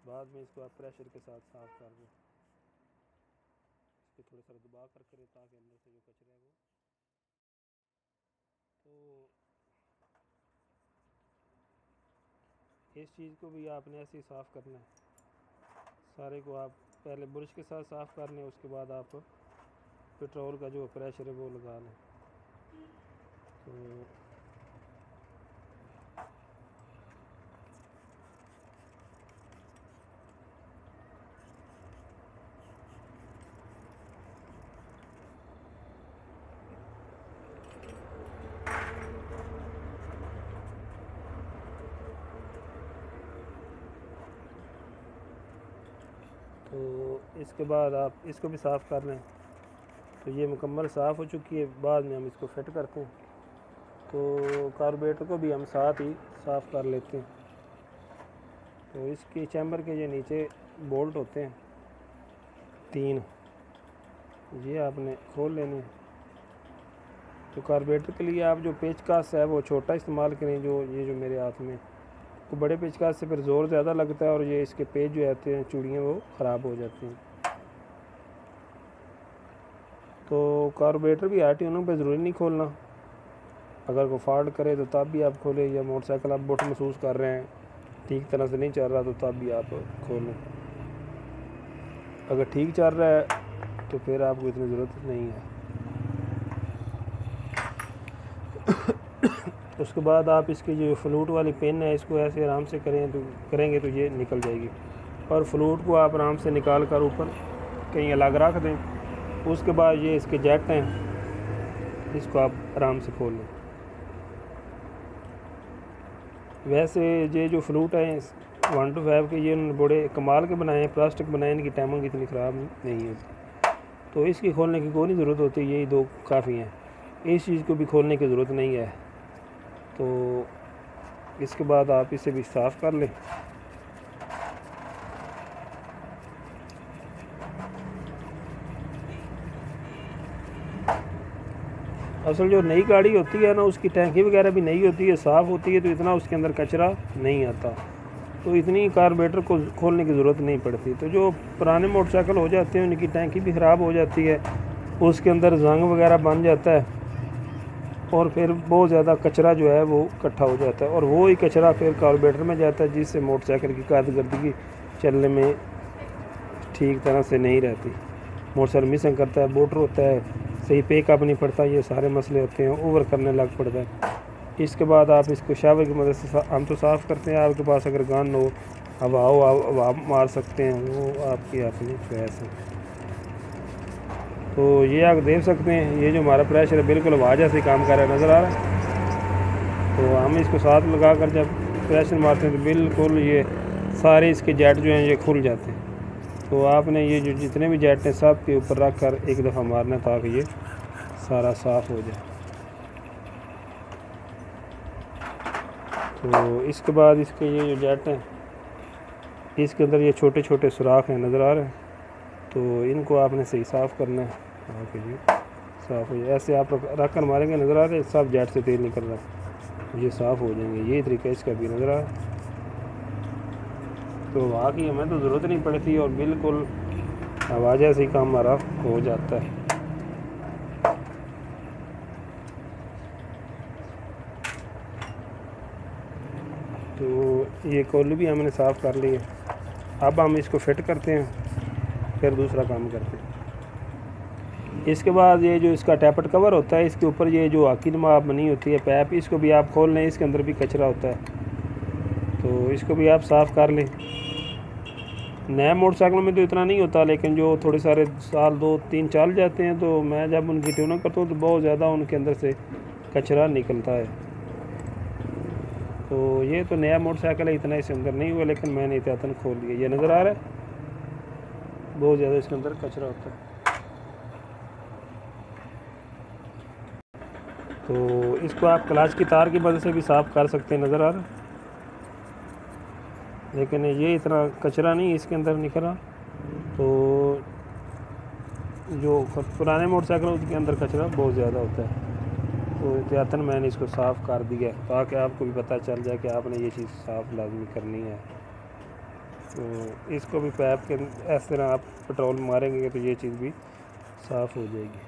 बाद में इसको आप प्रेशर के साथ साफ़ कर दें, इसको थोड़ा सा दबा कर करें ताकि अंदर से जो कचरा है वो। तो इस चीज़ को भी आपने ऐसे ही साफ़ करना है, सारे को आप पहले ब्रश के साथ साफ़ कर लें, उसके बाद आप पेट्रोल का जो प्रेशर है वो लगा लें। तो इसके बाद आप इसको भी साफ़ कर लें। तो ये मुकम्मल साफ़ हो चुकी है, बाद में हम इसको फिट करते हैं। तो कार्बोरेटर को भी हम साथ ही साफ़ कर लेते हैं। तो इसके चैम्बर के ये नीचे बोल्ट होते हैं 3, ये आपने खोल लेने हैं। तो कार्बोरेटर के लिए आप जो पेचकस है वो छोटा इस्तेमाल करें, जो ये जो मेरे हाथ में, तो बड़े पेचकस से फिर ज़ोर ज़्यादा लगता है और ये इसके पेज जो आते हैं चूड़ियाँ वो ख़राब हो जाती हैं। तो कार्बोरेटर भी RT पे ज़रूरी नहीं खोलना, अगर कोई फॉल्ट करे तो तब भी आप खोलें, या मोटरसाइकिल आप बुट महसूस कर रहे हैं ठीक तरह से नहीं चल रहा तो तब भी आप खोलें। अगर ठीक चल रहा है तो फिर आपको इतनी ज़रूरत नहीं है। उसके बाद आप इसकी जो फ्लूट वाली पिन है इसको ऐसे आराम से करेंगे तो ये निकल जाएगी, और फ्लूट को आप आराम से निकाल कर ऊपर कहीं अलग रख दें। उसके बाद ये इसके जेट हैं, इसको आप आराम से खोल लें। वैसे ये जो फ्लूट है 1 to 5 के, ये बड़े कमाल के बनाए हैं, प्लास्टिक बनाए, इनकी टाइमिंग इतनी ख़राब नहीं होती, तो इसकी खोलने की कोई नहीं ज़रूरत होती, यही 2 काफ़ी हैं। इस चीज़ को भी खोलने की ज़रूरत नहीं है। तो इसके बाद आप इसे भी साफ़ कर लें। असल जो नई गाड़ी होती है ना, उसकी टैंकी वगैरह भी नई होती है, साफ़ होती है, तो इतना उसके अंदर कचरा नहीं आता, तो इतनी कार्बोरेटर को खोलने की ज़रूरत नहीं पड़ती। तो जो पुराने मोटरसाइकिल हो जाते हैं उनकी टैंकी भी ख़राब हो जाती है, उसके अंदर जंग वगैरह बन जाता है और फिर बहुत ज़्यादा कचरा जो है वो इकट्ठा हो जाता है, और वो ही कचरा फिर कार्बोरेटर में जाता है, जिससे मोटरसाइकिल की कारकर्दगी चलने में ठीक तरह से नहीं रहती। मोटरसाइकिल मिसिंग करता है, मोटर होता है, सही पेकअप नहीं पड़ता, ये सारे मसले होते हैं, ओवर करने लग पड़ता है। इसके बाद आप इसको शावर की मदद से हम तो साफ़ करते हैं, आपके पास अगर गन हो हवा मार सकते हैं, वो आपकी अपनी चॉइस है। तो ये आप देख सकते हैं, ये जो हमारा प्रेशर है बिल्कुल हवा जैसे काम कर रहा है, नज़र आ रहा है। तो हम इसको साथ लगा कर जब प्रेशर मारते हैं तो बिल्कुल ये सारे इसके जेट जो हैं ये खुल जाते हैं। तो आपने ये जो जितने भी जेट हैं सब के ऊपर रख कर एक दफ़ा मारना ताकि ये सारा साफ़ हो जाए। तो इसके बाद इसके ये जो जेट हैं इसके अंदर ये छोटे छोटे सुराख हैं, नज़र आ रहे हैं, तो इनको आपने सही साफ़ करना है ताकि ये साफ़ हो जाए। ऐसे आप रख कर मारेंगे, नज़र आ रहे हैं सब जेट से तेल निकल रहा है, ये साफ़ हो जाएंगे। ये तरीका इसका भी नज़र आ रहा है। तो वाकई हमें तो ज़रूरत नहीं पड़ती और बिल्कुल आवाज़ से ही काम हमारा हो जाता है। तो ये कोल्ली भी हमने साफ़ कर ली है। अब हम इसको फिट करते हैं, फिर दूसरा काम करते हैं। इसके बाद ये जो इसका टैपट कवर होता है, इसके ऊपर ये जो आकी नुमा बनी होती है पैप, इसको भी आप खोल लें, इसके अंदर भी कचरा होता है, तो इसको भी आप साफ़ कर लें। नए मोटरसाइकिलों में तो इतना नहीं होता, लेकिन जो थोड़े सारे साल 2-3 चल जाते हैं, तो मैं जब उनकी ट्यूनिंग करता हूँ तो बहुत ज़्यादा उनके अंदर से कचरा निकलता है। तो ये तो नया मोटरसाइकिल है, इतना इसके अंदर नहीं हुआ, लेकिन मैंने एहतियातन खोल दिया। ये नज़र आ रहा है बहुत ज़्यादा इसके अंदर कचरा होता है। तो इसको आप क्लच की तार की मदद से भी साफ़ कर सकते हैं, नज़र आ रहा है, लेकिन ये इतना कचरा नहीं इसके अंदर निकला। तो जो पुराने मोटरसाइकिल उसके अंदर कचरा बहुत ज़्यादा होता है, तो एहतियातन मैंने इसको साफ़ कर दिया ताकि आपको भी पता चल जाए कि आपने ये चीज़ साफ़ लाजमी करनी है। तो इसको भी पैप के इस तरह आप पेट्रोल मारेंगे तो ये चीज़ भी साफ़ हो जाएगी।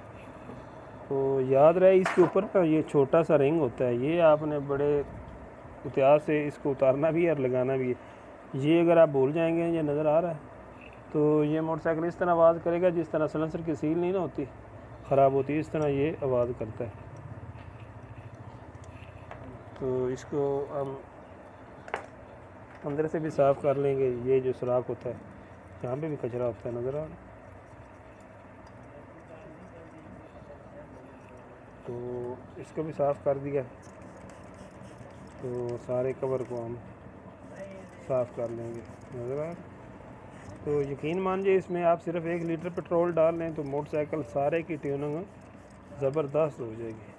तो याद रहे इसके ऊपर ना ये छोटा सा रिंग होता है, ये आपने बड़े एहतियात से इसको उतारना भी है और लगाना भी है। ये अगर आप भूल जाएंगे, ये नज़र आ रहा है, तो ये मोटरसाइकिल इस तरह आवाज़ करेगा जिस तरह सलेंसर की सील नहीं ना होती ख़राब होती, इस तरह ये आवाज़ करता है। तो इसको हम अंदर से भी साफ़ कर लेंगे। ये जो सुराख होता है यहाँ पे भी कचरा होता है, नज़र आ रहा है, तो इसको भी साफ़ कर दिया। तो सारे कवर को हम साफ़ कर लेंगे, नज़र आ रहा है। तो यकीन मानिए इसमें आप सिर्फ 1 लीटर पेट्रोल डाल लें तो मोटरसाइकिल सारे की ट्यूनिंग ज़बरदस्त हो जाएगी।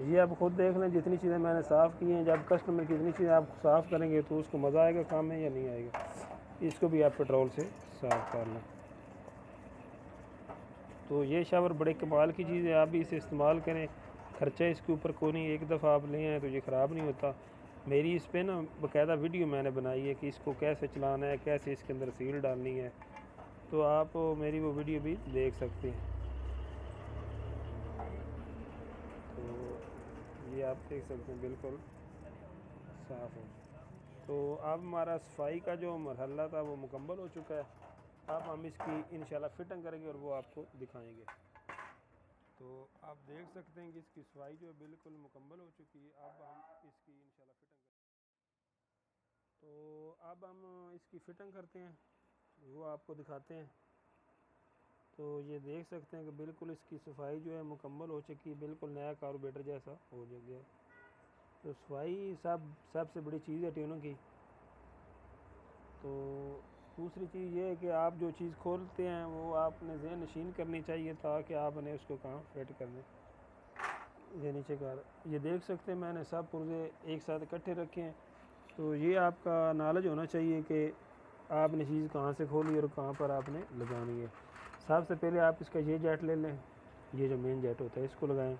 ये आप खुद देख लें, जितनी चीज़ें मैंने साफ़ की हैं, जब कस्टमर की जितनी चीज़ें आप साफ़ करेंगे तो उसको मज़ा आएगा काम में या नहीं आएगा। इसको भी आप पेट्रोल से साफ़ कर लें। तो ये शावर बड़े कमाल की चीज़ है, आप भी इसे इस्तेमाल करें, ख़र्चा इसके ऊपर कोई नहीं, एक दफ़ा आप ले आएँ तो ये ख़राब नहीं होता। मेरी इस पर ना बाकायदा वीडियो मैंने बनाई है कि इसको कैसे चलाना है, कैसे इसके अंदर सील डालनी है, तो आप मेरी वो वीडियो भी देख सकते हैं। तो ये आप देख सकते हैं बिल्कुल साफ़ है। तो अब हमारा सफाई का जो मरहला था वो मुकम्मल हो चुका है। अब हम इसकी इंशाल्लाह फिटिंग करेंगे और वो आपको दिखाएंगे। तो आप देख सकते हैं कि इसकी सफाई जो है बिल्कुल मुकम्मल हो चुकी है। अब हम इसकी इंशाल्लाह फिटिंग करेंगे। तो अब हम इसकी फ़िटिंग करते हैं, वो आपको दिखाते हैं। तो ये देख सकते हैं कि बिल्कुल इसकी सफाई जो है मुकम्मल हो चुकी है, बिल्कुल नया कार्बोरेटर जैसा हो गया। तो सफाई सबसे बड़ी चीज़ है ट्यूनिंग की। तो दूसरी चीज़ ये है कि आप जो चीज़ खोलते हैं वो आपने ज़हन नशीन करनी चाहिए ताकि आपने उसको कहाँ फिट करने। ये नीचे का ये देख सकते हैं मैंने सब पुर्जे एक साथ इकट्ठे रखे हैं। तो ये आपका नॉलेज होना चाहिए कि आपने चीज़ कहाँ से खोली और कहाँ पर आपने लगानी है। सबसे पहले आप इसका ये जेट ले लें, ये जो मेन जेट होता है इसको लगाएं।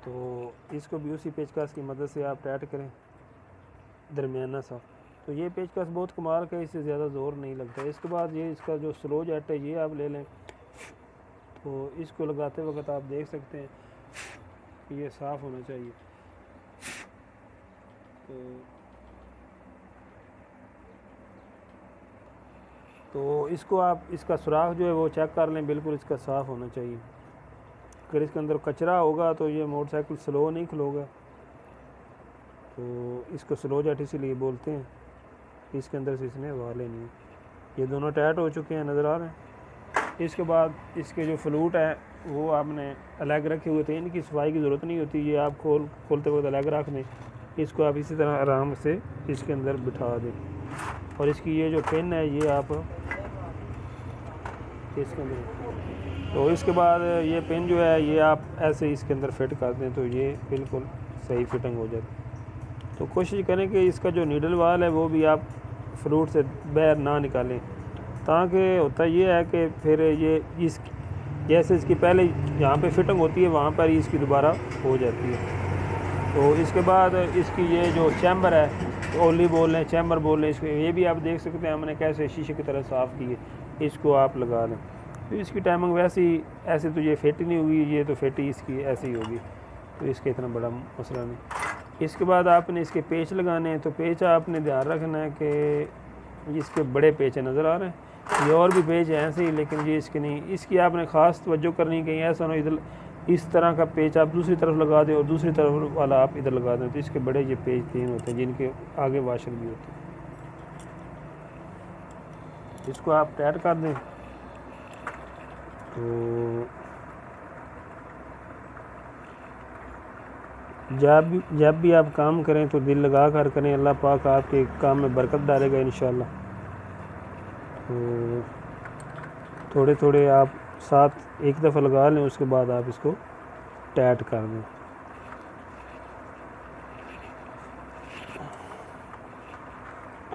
तो इसको भी उसी पेचकस की मदद से आप टाइट करें दरमियाना सा। तो ये पेचकस बहुत कमाल का, इससे ज़्यादा ज़ोर नहीं लगता। इसके बाद ये इसका जो स्लो जेट है ये आप ले लें। तो इसको लगाते वक्त आप देख सकते हैं कि ये साफ़ होना चाहिए। तो इसको आप इसका सुराख जो है वो चेक कर लें, बिल्कुल इसका साफ़ होना चाहिए। अगर इसके अंदर कचरा होगा तो ये मोटरसाइकिल स्लो नहीं खलोगा। तो इसको स्लो जेट इसीलिए बोलते हैं, इसके अंदर से इसने हवा लेनी है। ये दोनों टाइट हो चुके हैं, नज़र आ रहे हैं। इसके बाद इसके जो फ्लूट है वो आपने अलग रखे हुए थे, इनकी सफाई की ज़रूरत नहीं होती, ये आप खोलते वक्त अलग रख दें। इसको आप इसी तरह आराम से इसके अंदर बिठा दें। और इसकी ये जो पिन है ये आप इसके अंदर, तो इसके बाद ये पिन जो है ये आप ऐसे इसके अंदर फिट कर दें तो ये बिल्कुल सही फिटिंग हो जाती। तो कोशिश करें कि इसका जो नीडल वाल है वो भी आप फ्रूट से बाहर ना निकालें, ताकि होता ये है कि फिर ये इस जैसे इसकी पहले यहाँ पे फिटिंग होती है वहाँ पर ही इसकी दोबारा हो जाती है। तो इसके बाद इसकी ये जो चैम्बर है, ओली बोल लें चैम्बर बोल लें, इसको ये भी आप देख सकते हैं हमने कैसे शीशे की तरह साफ़ की है, इसको आप लगा दें। तो इसकी टाइमिंग वैसे ही ऐसे तो ये फिट ही नहीं होगी, ये तो फिट ही इसकी ऐसी ही होगी, तो इसका इतना बड़ा मसला नहीं। इसके बाद आपने इसके पेच लगाने हैं, तो पेच आपने ध्यान रखना है कि इसके बड़े पेच नज़र आ रहे हैं, ये और भी पेच हैं ऐसे ही, लेकिन ये इसके नहीं, इसकी आपने ख़ास तवज्जो करनी कहीं ऐसा ना इधर इस तरह का पेच आप दूसरी तरफ लगा दें और दूसरी तरफ वाला आप इधर लगा दें, तो इसके बड़े ये पेच 3 होते हैं जिनके आगे वाशर भी होते हैं। इसको आप टाइट कर दें। तो जब भी आप काम करें तो दिल लगा कर करें, अल्लाह पाक आपके काम में बरकत डालेगा इंशाल्लाह। तो थोड़े थोड़े आप साथ एक दफ़ा लगा लें, उसके बाद आप इसको टाइट कर दें।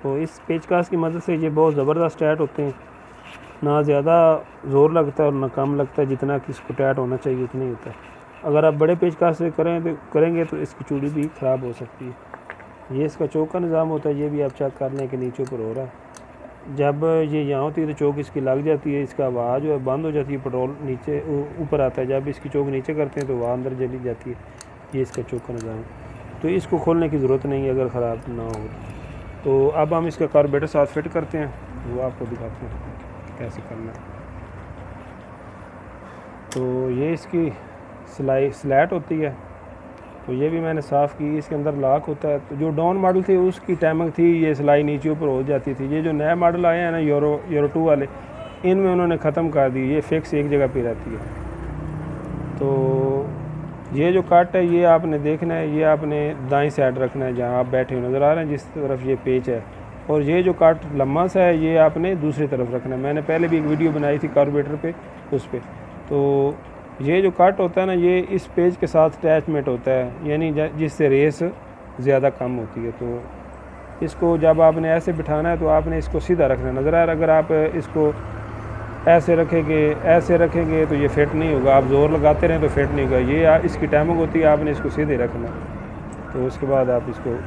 तो इस पेचकस की मदद से ये बहुत ज़बरदस्त टाइट होते हैं, ना ज़्यादा ज़ोर लगता है और ना कम लगता है, जितना कि इसको टाइट होना चाहिए उतना ही होता है। अगर आप बड़े पेचकस से करेंगे तो इसकी चूड़ी भी ख़राब हो सकती है। ये इसका चौक का निज़ाम होता है, ये भी आप चेक कर लें कि नीचे ऊपर हो रहा है। जब ये यहाँ होती है तो चौक इसकी लग जाती है, इसका आवाज़ जो है बंद हो जाती है, पेट्रोल नीचे ऊपर आता है। जब इसकी चौक नीचे करते हैं तो वहाँ अंदर चली जाती है। ये इसका चौक का निज़ाम, तो इसको खोलने की ज़रूरत नहीं है अगर ख़राब ना हो। तो अब हम इसका कार्बोरेटर साथ फिट करते हैं, वो आपको दिखाते हैं कैसे करना है। तो ये इसकी स्लैट होती है, तो ये भी मैंने साफ़ की। इसके अंदर लॉक होता है, तो जो डाउन मॉडल थी उसकी टाइमिंग थी ये सिलाई नीचे ऊपर हो जाती थी। ये जो नए मॉडल आए हैं ना यूरो 2 वाले, इनमें उन्होंने ख़त्म कर दी, ये फिक्स एक जगह पे रहती है। तो ये जो कट है ये आपने देखना है, ये आपने दाईं साइड रखना है जहाँ आप बैठे हुए नज़र आ रहे हैं जिस तरफ ये पेच है, और ये जो कट लम्बा सा है ये आपने दूसरी तरफ रखना है। मैंने पहले भी एक वीडियो बनाई थी कार्बोरेटर पे, उस पर। तो ये जो कट होता है ना ये इस पेज के साथ अटैचमेंट होता है, यानी जिससे रेस ज़्यादा कम होती है। तो इसको जब आपने ऐसे बिठाना है तो आपने इसको सीधा रखना नज़र आ रहा है। अगर आप इसको ऐसे रखेंगे तो ये फिट नहीं होगा, आप ज़ोर लगाते रहें तो फिट नहीं होगा। ये इसकी टाइमिंग होती है, आपने इसको सीधे रखना। तो उसके बाद आप इसको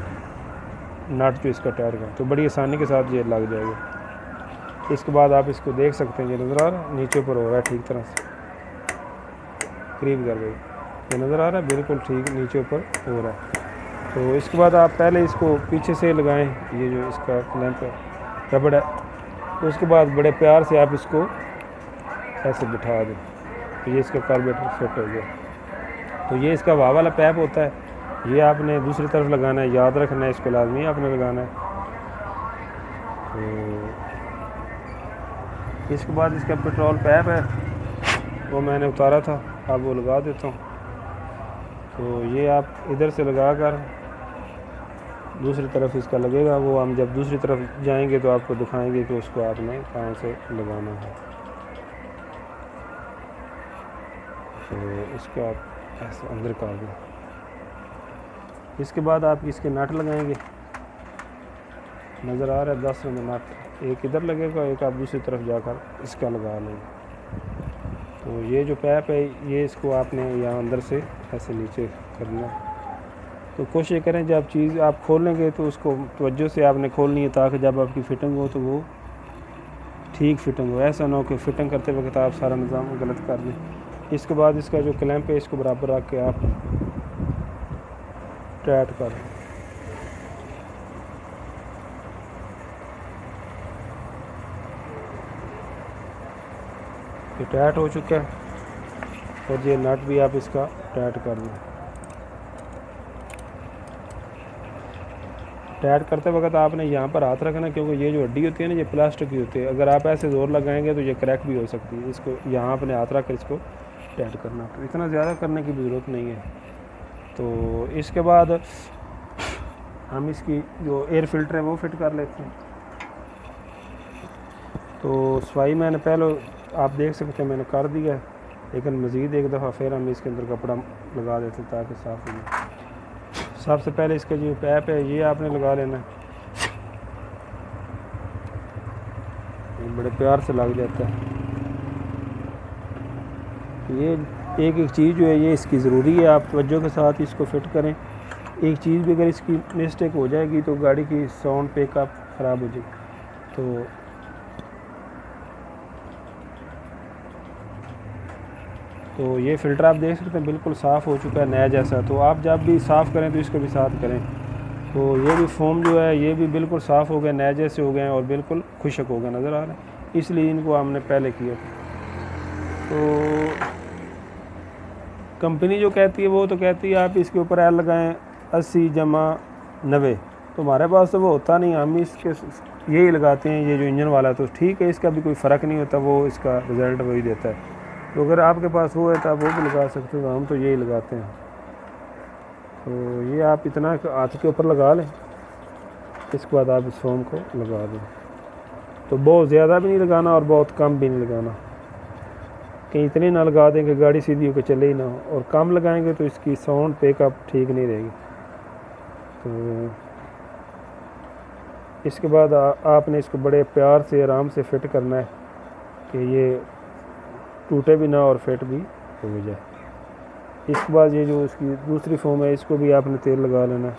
नट जो इसका टायर का तो बड़ी आसानी के साथ ये लग जाएगा। इसके बाद आप इसको देख सकते हैं, ये नज़र आ रहा है नीचे ऊपर हो रहा है ठीक तरह से, करीब कर गई, ये नज़र आ रहा है बिल्कुल ठीक नीचे ऊपर हो रहा है। तो इसके बाद आप पहले इसको पीछे से लगाएं, ये जो इसका क्लैंप है रबड़ है, तो उसके बाद बड़े प्यार से आप इसको ऐसे बिठा दें, तो ये इसका कार्बोरेटर फिट हो गया। तो ये इसका वाह वाला पैप होता है, ये आपने दूसरी तरफ लगाना है, याद रखना है, इसको लाजमी आपने लगाना है। तो इसके बाद इसका पेट्रोल पैप है वो मैंने उतारा था, अब वो लगा देता हूँ। तो ये आप इधर से लगा कर दूसरी तरफ इसका लगेगा, वो हम जब दूसरी तरफ जाएंगे तो आपको दिखाएंगे कि उसको आपने कहाँ से लगाना है। तो इसको आप ऐसे अंदर कर दें। इसके बाद आप इसके नट लगाएंगे, नज़र आ रहा है 10 नंबर नट, एक इधर लगेगा, एक आप दूसरी तरफ जाकर इसका लगा लेंगे। तो ये जो पैप है ये इसको आपने यहाँ अंदर से ऐसे नीचे करना है। तो कोशिश करें जब चीज़ आप खोलेंगे तो उसको तवज्जो से आपने खोलनी है, ताकि जब आपकी फ़िटिंग हो तो वो ठीक फ़िटिंग हो। ऐसा ना हो कि फ़िटिंग करते वक्त आप सारा निज़ाम गलत कर दें। इसके बाद इसका जो क्लैंप है इसको बराबर रख के आप टाइट कर दें। ये टाइट हो चुका है, और ये नट भी आप इसका टाइट कर दें। टाइट करते वक्त आपने यहाँ पर हाथ रखना, क्योंकि ये जो हड्डी होती है ना ये प्लास्टिक की होती है, अगर आप ऐसे ज़ोर लगाएंगे तो ये क्रैक भी हो सकती है। इसको यहाँ अपने हाथ रख कर इसको टाइट करना, तो इतना ज़्यादा करने की ज़रूरत नहीं है। तो इसके बाद हम इसकी जो एयर फिल्टर है वो फिट कर लेते हैं। तो सफाई मैंने पहले आप देख सकते हैं मैंने कर दिया है, लेकिन मज़ीद एक दफ़ा फिर हम इसके अंदर कपड़ा लगा देते ताकि साफ़ हो जाए। सबसे पहले इसका जो पैप है ये आपने लगा लेना है, ये बड़े प्यार से लग जाता है। ये एक एक चीज़ जो है ये इसकी ज़रूरी है, आप तवज्जो के साथ इसको फिट करें। एक चीज़ भी अगर इसकी मिस्टेक हो जाएगी तो गाड़ी की साउंड पिकअप ख़राब हो जाएगी। तो ये फ़िल्टर आप देख सकते हैं बिल्कुल साफ़ हो चुका है नया जैसा। तो आप जब भी साफ़ करें तो इसको भी साथ करें। तो ये भी फोम जो है ये भी बिल्कुल साफ़ हो गया, नए जैसे हो गए हैं और बिल्कुल खुशक हो गया नज़र आ रहा है, इसलिए इनको हमने पहले किया था। तो कंपनी जो कहती है वो तो कहती है आप इसके ऊपर एल लगाएं 80/90, तो हमारे पास तो वो होता नहीं, हम इसके यही लगाते हैं ये जो इंजन वाला। तो ठीक है, इसका भी कोई फ़र्क नहीं होता, वो इसका रिज़ल्ट वही देता है। तो अगर आपके पास वो है तो आप वो भी लगा सकते हो, हम तो यही लगाते हैं। तो ये आप इतना हाथ के ऊपर लगा लें, इसके बाद आप इस फोम को लगा दें। तो बहुत ज़्यादा भी नहीं लगाना और बहुत कम भी नहीं लगाना, कहीं इतने ना लगा दें कि गाड़ी सीधी होकर चले ही ना हो, और कम लगाएंगे तो इसकी साउंड पिकअप ठीक नहीं रहेगी। तो इसके बाद आपने इसको बड़े प्यार से आराम से फिट करना है कि ये टूटे भी ना और फिट भी हो जाए। इसके बाद ये जो इसकी दूसरी फोम है इसको भी आपने तेल लगा लेना है।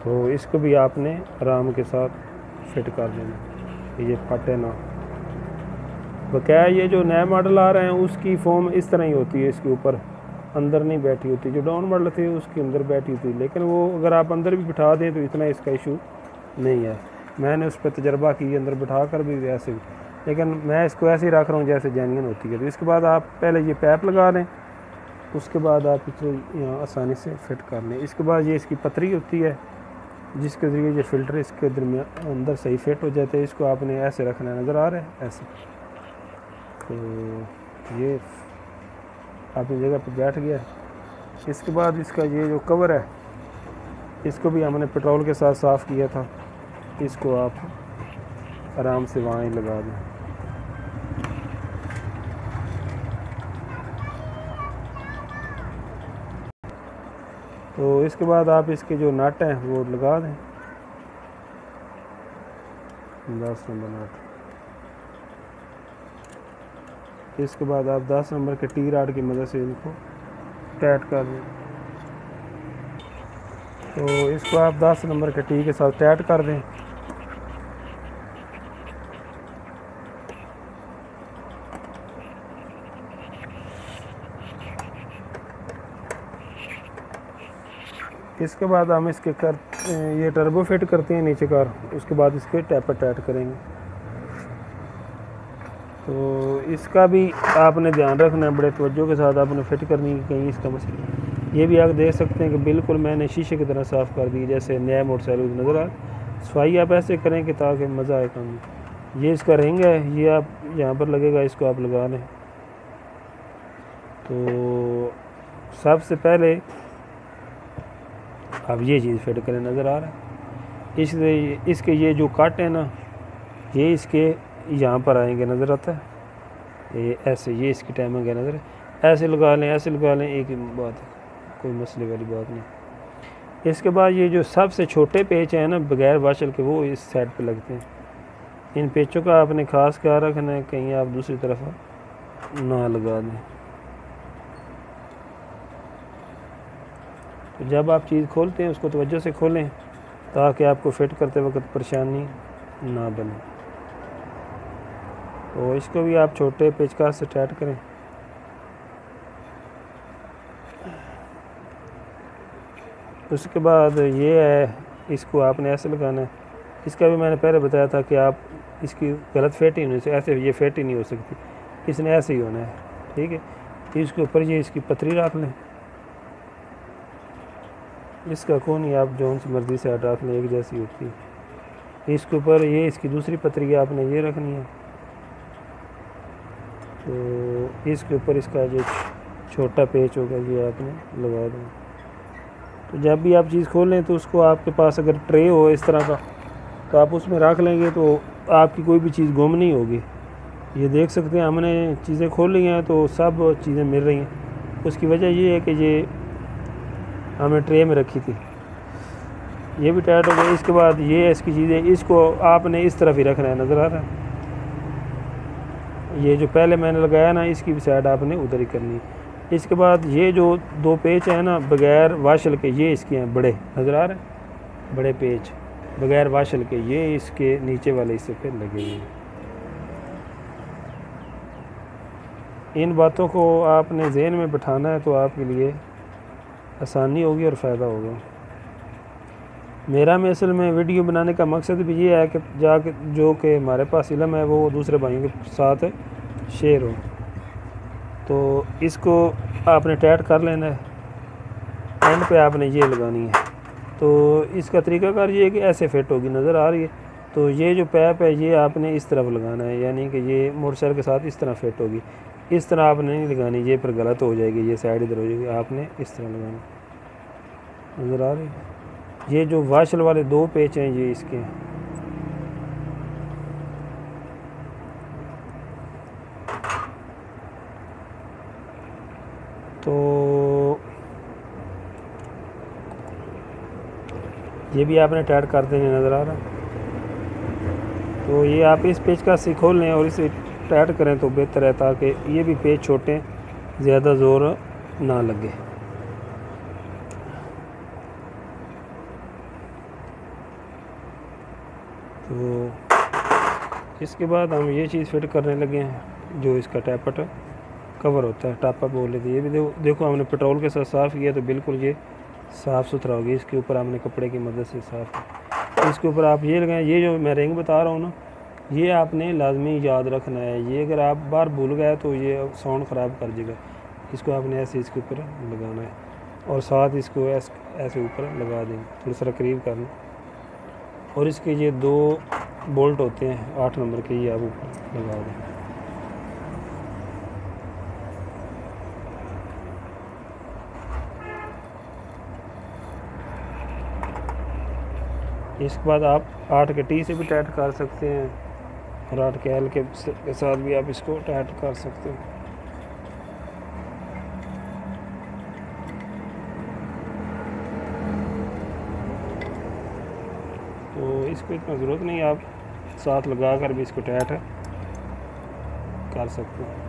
तो इसको भी आपने आराम के साथ फिट कर देना, ये फटे ना। बकाया ये जो नए मॉडल आ रहे हैं उसकी फोम इस तरह ही होती है, इसके ऊपर अंदर नहीं बैठी होती। जो डाउन मॉडल थे उसके अंदर बैठी होती, लेकिन वो अगर आप अंदर भी बिठा दें तो इतना इसका इशू नहीं है। मैंने उस पर तजर्बा की, अंदर बिठा कर भी वैसे भी, लेकिन मैं इसको ऐसे ही रख रहा हूँ जैसे जेन्युइन होती है। तो इसके बाद आप पहले ये पैप लगा लें, उसके बाद आप इसको यहाँ आसानी से फिट कर लें। इसके बाद ये इसकी पतरी होती है जिसके ज़रिए ये फ़िल्टर इसके दरमियान अंदर सही फिट हो जाते हैं। इसको आपने ऐसे रखना है, नज़र आ रहा है ऐसे। तो ये अपनी जगह पर बैठ गया। इसके बाद इसका ये जो कवर है इसको भी हमने पेट्रोल के साथ साफ़ किया था, इसको आप आराम से वहाँ ही लगा दें। तो इसके बाद आप इसके जो नट हैं वो लगा दें, 10 नंबर नट। इसके बाद आप 10 नंबर के टी राड की मदद से इनको टाइट कर दें। तो इसको आप 10 नंबर के टी के साथ टाइट कर दें। इसके बाद हम इसके ये टर्बो फिट करते हैं नीचे कार, उसके बाद इसके टैपर टाइट करेंगे। तो इसका भी आपने ध्यान रखना है, बड़े तवज्जो के साथ आपने फिट करनी है, कहीं इसका मसला। ये भी आप देख सकते हैं कि बिल्कुल मैंने शीशे की तरह साफ़ कर दी, जैसे नया मोटरसाइकिल नज़र आ। सफाई आप ऐसे करें कि ताकि मज़ा आए काम में। ये इसका रिंग है, ये आप यहाँ पर लगेगा, इसको आप लगा लें। तो सबसे पहले अब ये चीज़ फिट करें, नज़र आ रहा है। इसलिए इसके ये जो कट है ना, ये इसके यहाँ पर आएंगे, नज़र आता है ये ऐसे, ये इसकी टाइमिंग है, नज़र ऐसे लगा लें, ऐसे लगा लें, एक ही बात है, कोई मसले वाली बात नहीं। इसके बाद ये जो सबसे छोटे पेच हैं ना बगैर वाशल के, वो इस साइड पे लगते हैं। इन पेचों का आपने ख़ास ख्याल रखना है, कहीं आप दूसरी तरफ ना लगा दें। तो जब आप चीज़ खोलते हैं उसको तवज्जो से खोलें ताकि आपको फिट करते वक्त परेशानी ना बने। तो इसको भी आप छोटे पेचकस से टाइट करें। उसके बाद ये है, इसको आपने ऐसे लगाना है। इसका भी मैंने पहले बताया था कि आप इसकी गलत फिट ही होने से, ऐसे ये फिट ही नहीं हो सकती, इसने ऐसे ही होना है, ठीक है। इसके ऊपर ये इसकी पतरी रख लें, इसका कौन ही आप जो सी मर्ज़ी से हटा लें, एक जैसी होती है। इसके ऊपर ये इसकी दूसरी पतरी आपने ये रखनी है, तो इसके ऊपर इसका जो छोटा पेच होगा ये आपने लगा दें। तो जब भी आप चीज़ खोलें तो उसको आपके पास अगर ट्रे हो इस तरह का तो आप उसमें रख लेंगे तो आपकी कोई भी चीज़ गुम नहीं होगी। ये देख सकते हैं हमने चीज़ें खोल ली हैं तो सब चीज़ें मिल रही हैं। उसकी वजह ये है कि ये हमने ट्रे में रखी थी। ये भी टाइट हो गया। इसके बाद ये इसकी चीज़ें, इसको आपने इस तरफ ही रखना है, नज़र आ रहा है। ये जो पहले मैंने लगाया ना, इसकी भी साइड आपने उधर ही करनी है। इसके बाद ये जो 2 पेच हैं ना बग़ैर वाशल के, ये इसके हैं बड़े, नज़र आ रहे हैं, बड़े पेच बग़ैर वाशल के, ये इसके नीचे वाले हिस्से पे लगे हुए हैं। इन बातों को आपने जहन में बिठाना है तो आपके लिए आसानी होगी और फ़ायदा होगा। मेरा में असल में वीडियो बनाने का मकसद भी ये है कि जाके जो कि हमारे पास इल्म है वो दूसरे भाइयों के साथ शेयर हो। तो इसको आपने टाइट कर लेना है, एंड पे आपने ये लगानी है। तो इसका तरीकाकार ये है कि ऐसे फिट होगी, नज़र आ रही है। तो ये जो पैप है ये आपने इस तरफ लगाना है, यानी कि ये मोटरसाइकिल के साथ इस तरह फिट होगी। इस तरह आपने नहीं लगानी, ये पर गलत हो जाएगी, ये साइड इधर हो जाएगी, आपने इस तरह लगाना, नज़र आ रही है। ये जो वाशल वाले 2 पेच हैं ये इसके हैं। तो ये भी आपने टाइट कर देंगे, नज़र आ रहा है। तो ये आप इस पेच का से खोल लें और इसे टाइट करें तो बेहतर है, ताकि ये भी पेच छोटे, ज़्यादा ज़ोर ना लगे। तो इसके बाद हम ये चीज़ फिट करने लगे हैं, जो इसका टैपट कवर होता है, टापा बोल लेते हैं। ये भी देखो हमने पेट्रोल के साथ साफ़ किया तो बिल्कुल ये साफ़ सुथरा हो गया। इसके ऊपर हमने कपड़े की मदद से साफ़, इसके ऊपर आप ये लगाएं। ये जो मैं रिंग बता रहा हूँ ना, ये आपने लाजमी याद रखना है। ये अगर आप बार भूल गए तो ये साउंड ख़राब कर देगा। इसको आपने ऐसे इसके ऊपर लगाना है और साथ इसको ऐसे ऊपर लगा देंगे, थोड़ा सा करीब करना। और इसके ये 2 बोल्ट होते हैं 8 नंबर के, ये आप ऊपर लगा दें। इसके बाद आप 8 के टी से भी टाइट कर सकते हैं और 8 के एल के साथ भी आप इसको टाइट कर सकते हैं। तो इसको इतना ज़रूरत नहीं, आप साथ लगा कर भी इसको टाइट कर सकते हैं।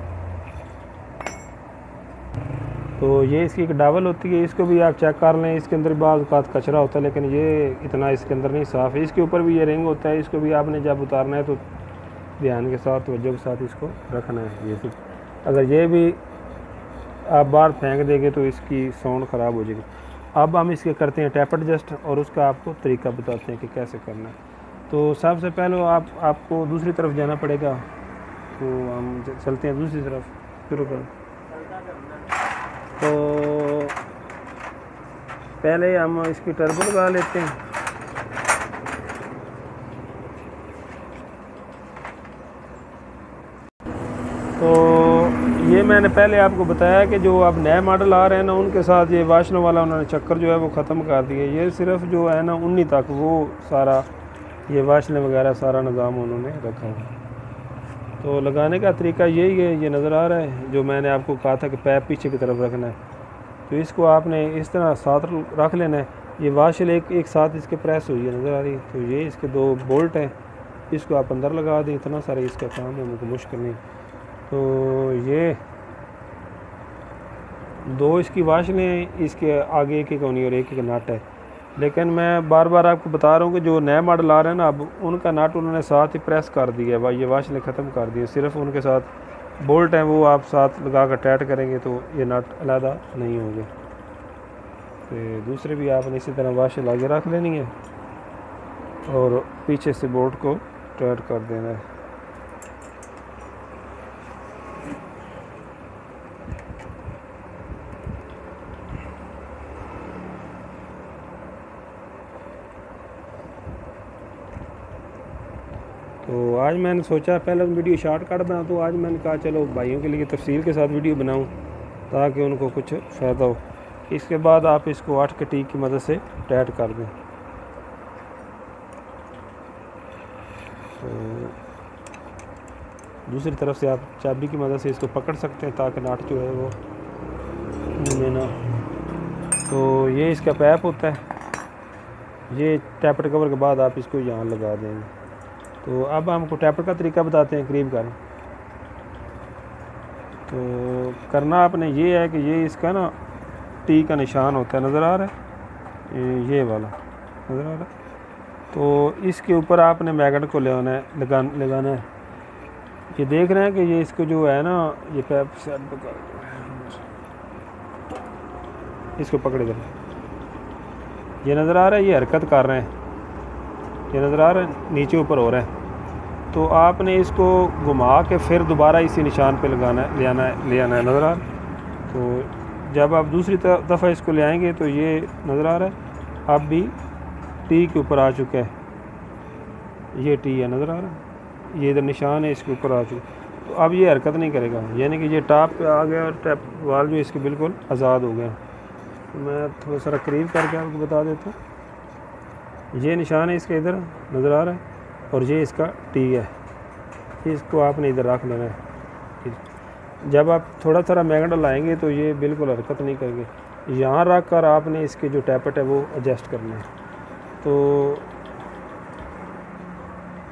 तो ये इसकी एक डावल होती है, इसको भी आप चेक कर लें। इसके अंदर बाज़ औक़ात कचरा होता है, लेकिन ये इतना इसके अंदर नहीं साफ़ है। इसके ऊपर भी ये रिंग होता है, इसको भी आपने जब उतारना है तो ध्यान के साथ, तवज्जो के साथ इसको रखना है। ये अगर ये भी आप बाहर फेंक देंगे तो इसकी साउंड ख़राब हो जाएगी। अब हम इसके करते हैं टैप एडजस्ट और उसका आपको तरीका बताते हैं कि कैसे करना है। तो सबसे पहले आपको दूसरी तरफ जाना पड़ेगा। तो हम चलते हैं दूसरी तरफ, शुरू करें। तो पहले हम इसकी टर्बो लगा लेते हैं। तो ये मैंने पहले आपको बताया कि जो अब नए मॉडल आ रहे हैं ना, उनके साथ ये वाशलों वाला उन्होंने चक्कर जो है वो ख़त्म कर दिया। ये सिर्फ जो है ना 19 तक वो सारा ये वाशलें वगैरह सारा निज़ाम उन्होंने रखा हुआ। तो लगाने का तरीका यही है, ये नज़र आ रहा है जो मैंने आपको कहा था कि पैप पीछे की तरफ रखना है। तो इसको आपने इस तरह साथ रख लेना है। ये वाशल एक साथ इसके प्रेस हुई है, नज़र आ रही है। तो ये इसके 2 बोल्ट हैं, इसको आप अंदर लगा दें। इतना सारा इसका काम है, मुझे मुश्किल नहीं। तो ये 2 इसकी वाशलें, इसके आगे एक होनी और एक नट है। लेकिन मैं बार बार आपको बता रहा हूँ कि जो नए मॉडल आ रहे हैं ना, अब उनका नट उन्होंने साथ ही प्रेस कर दिया है, ये वाशलें ख़त्म कर दी है। सिर्फ उनके साथ बोल्ट हैं, वो आप साथ लगा कर टाइट करेंगे तो ये नट अलहदा नहीं होंगे। तो दूसरे भी आपने इसी तरह वाशल आगे रख लेनी है और पीछे से बोल्ट को टाइट कर देना है। तो आज मैंने सोचा पहले वीडियो शॉर्टकट बनाऊँ, तो आज मैंने कहा चलो भाइयों के लिए तफसील के साथ वीडियो बनाऊँ ताकि उनको कुछ फ़ायदा हो। इसके बाद आप इसको 8 के टी की मदद से टाइट कर दें। तो दूसरी तरफ से आप चाबी की मदद से इसको पकड़ सकते हैं ताकि नाट जो है वो में ना। तो ये इसका पैप होता है, ये टैपर कवर के बाद आप इसको यहाँ लगा देंगे। तो अब हमको टैपर का तरीका बताते हैं, करीब करें। तो करना आपने ये है कि ये इसका ना टी का निशान होता है, नज़र आ रहा है, ये वाला नज़र आ रहा है। तो इसके ऊपर आपने मैग्नेट को लगाना है। ये देख रहे हैं कि ये इसको जो है ना, ये पैप से इसको पकड़े कर, ये नज़र आ रहा है, ये हरकत कर रहे हैं, ये नज़र आ रहा है, नीचे ऊपर हो रहा है। तो आपने इसको घुमा के फिर दोबारा इसी निशान पे लगाना है, ले आना है, नज़र आ रहा है। तो जब आप दूसरी दफ़ा इसको ले आएंगे तो ये नज़र आ रहा है अब भी टी के ऊपर आ चुका है, ये टी है, नज़र आ रहा है, ये इधर निशान है, इसके ऊपर आ चुका। तो अब ये हरकत नहीं करेगा, यानी कि ये टॉप पे आ गया और टैप वाल जो इसके बिल्कुल आज़ाद हो गया। तो मैं थोड़ा सा करीब करके आपको बता देता हूँ। ये निशान है इसका, इधर नज़र आ रहा है, और ये इसका टी है, इसको आपने इधर रख लेना है। जब आप थोड़ा थोड़ा मैग्नेट लाएंगे तो ये बिल्कुल हरकत नहीं करेंगे। यहाँ रख कर आपने इसके जो टैपट है वो एडजस्ट करना है। तो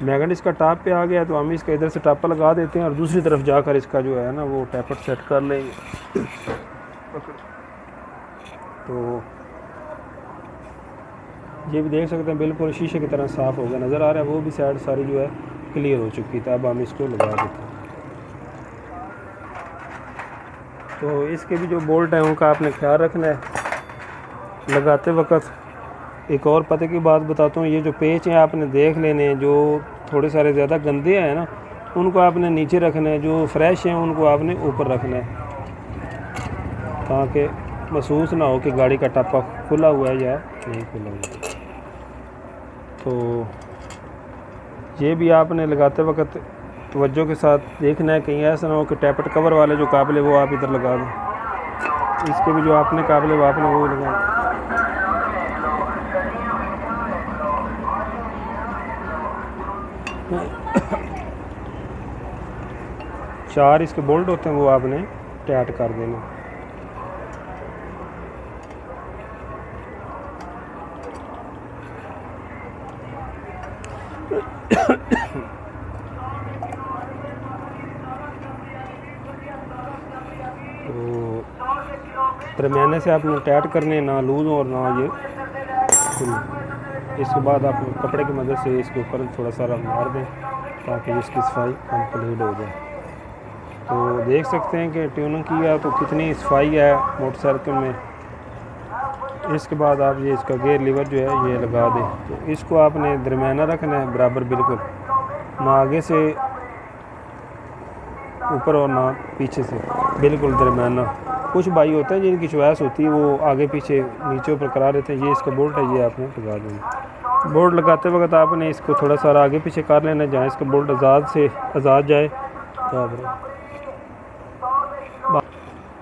मैग्नेट इसका टॉप पे आ गया, तो हम इसका इधर से टॉपर लगा देते हैं और दूसरी तरफ जाकर इसका जो है ना वो टैपट सेट कर लेंगे। तो ये भी देख सकते हैं बिल्कुल शीशे की तरह साफ़ हो गया, नज़र आ रहा है। वो भी साइड सारी जो है क्लियर हो चुकी थी। अब हम इसको लगा देते हैं। तो इसके भी जो बोल्ट हैं उनका आपने ख्याल रखना है लगाते वक्त। एक और पते की बात बताता हूँ, ये जो पेच हैं आपने देख लेने हैं, जो थोड़े सारे ज़्यादा गंदे हैं ना उनको आपने नीचे रखना है, जो फ्रेश हैं उनको आपने ऊपर रखना है ताकि महसूस ना हो कि गाड़ी का टप्पा खुला हुआ है या नहीं खुला हुआ है। तो ये भी आपने लगाते वक्त तवज्जो के साथ देखना है, कहीं ऐसा ना हो कि टैपट कवर वाले जो काबले वो आप इधर लगा दें। इसके भी जो आपने काबले वो आपने वो लगा। चार इसके बोल्ट होते हैं वो आपने टाइट कर देना। तो दरमियाने से आपने टाइट करने, ना लूज और ना ये खुले। इसके बाद आप कपड़े की मदद से इसके ऊपर थोड़ा सा मार दें ताकि इसकी सफाई कंप्लीट हो जाए। तो देख सकते हैं कि ट्यूनिंग किया तो कितनी सफाई है मोटरसाइकिल में। इसके बाद आप ये इसका गियर लीवर जो है ये लगा दें। तो इसको आपने दरमियाना रखना है बराबर, बिल्कुल ना आगे से ऊपर और ना पीछे से, बिल्कुल दरमियाना। कुछ भाई होते हैं जिनकी चॉइस होती है वो आगे पीछे नीचे ऊपर करा देते हैं। ये इसका बोल्ट है, ये आपने लगा देना। बोल्ट लगाते वक्त आपने इसको थोड़ा सा आगे पीछे कर लेना, जहाँ इसका बोल्ट आज़ाद जाए।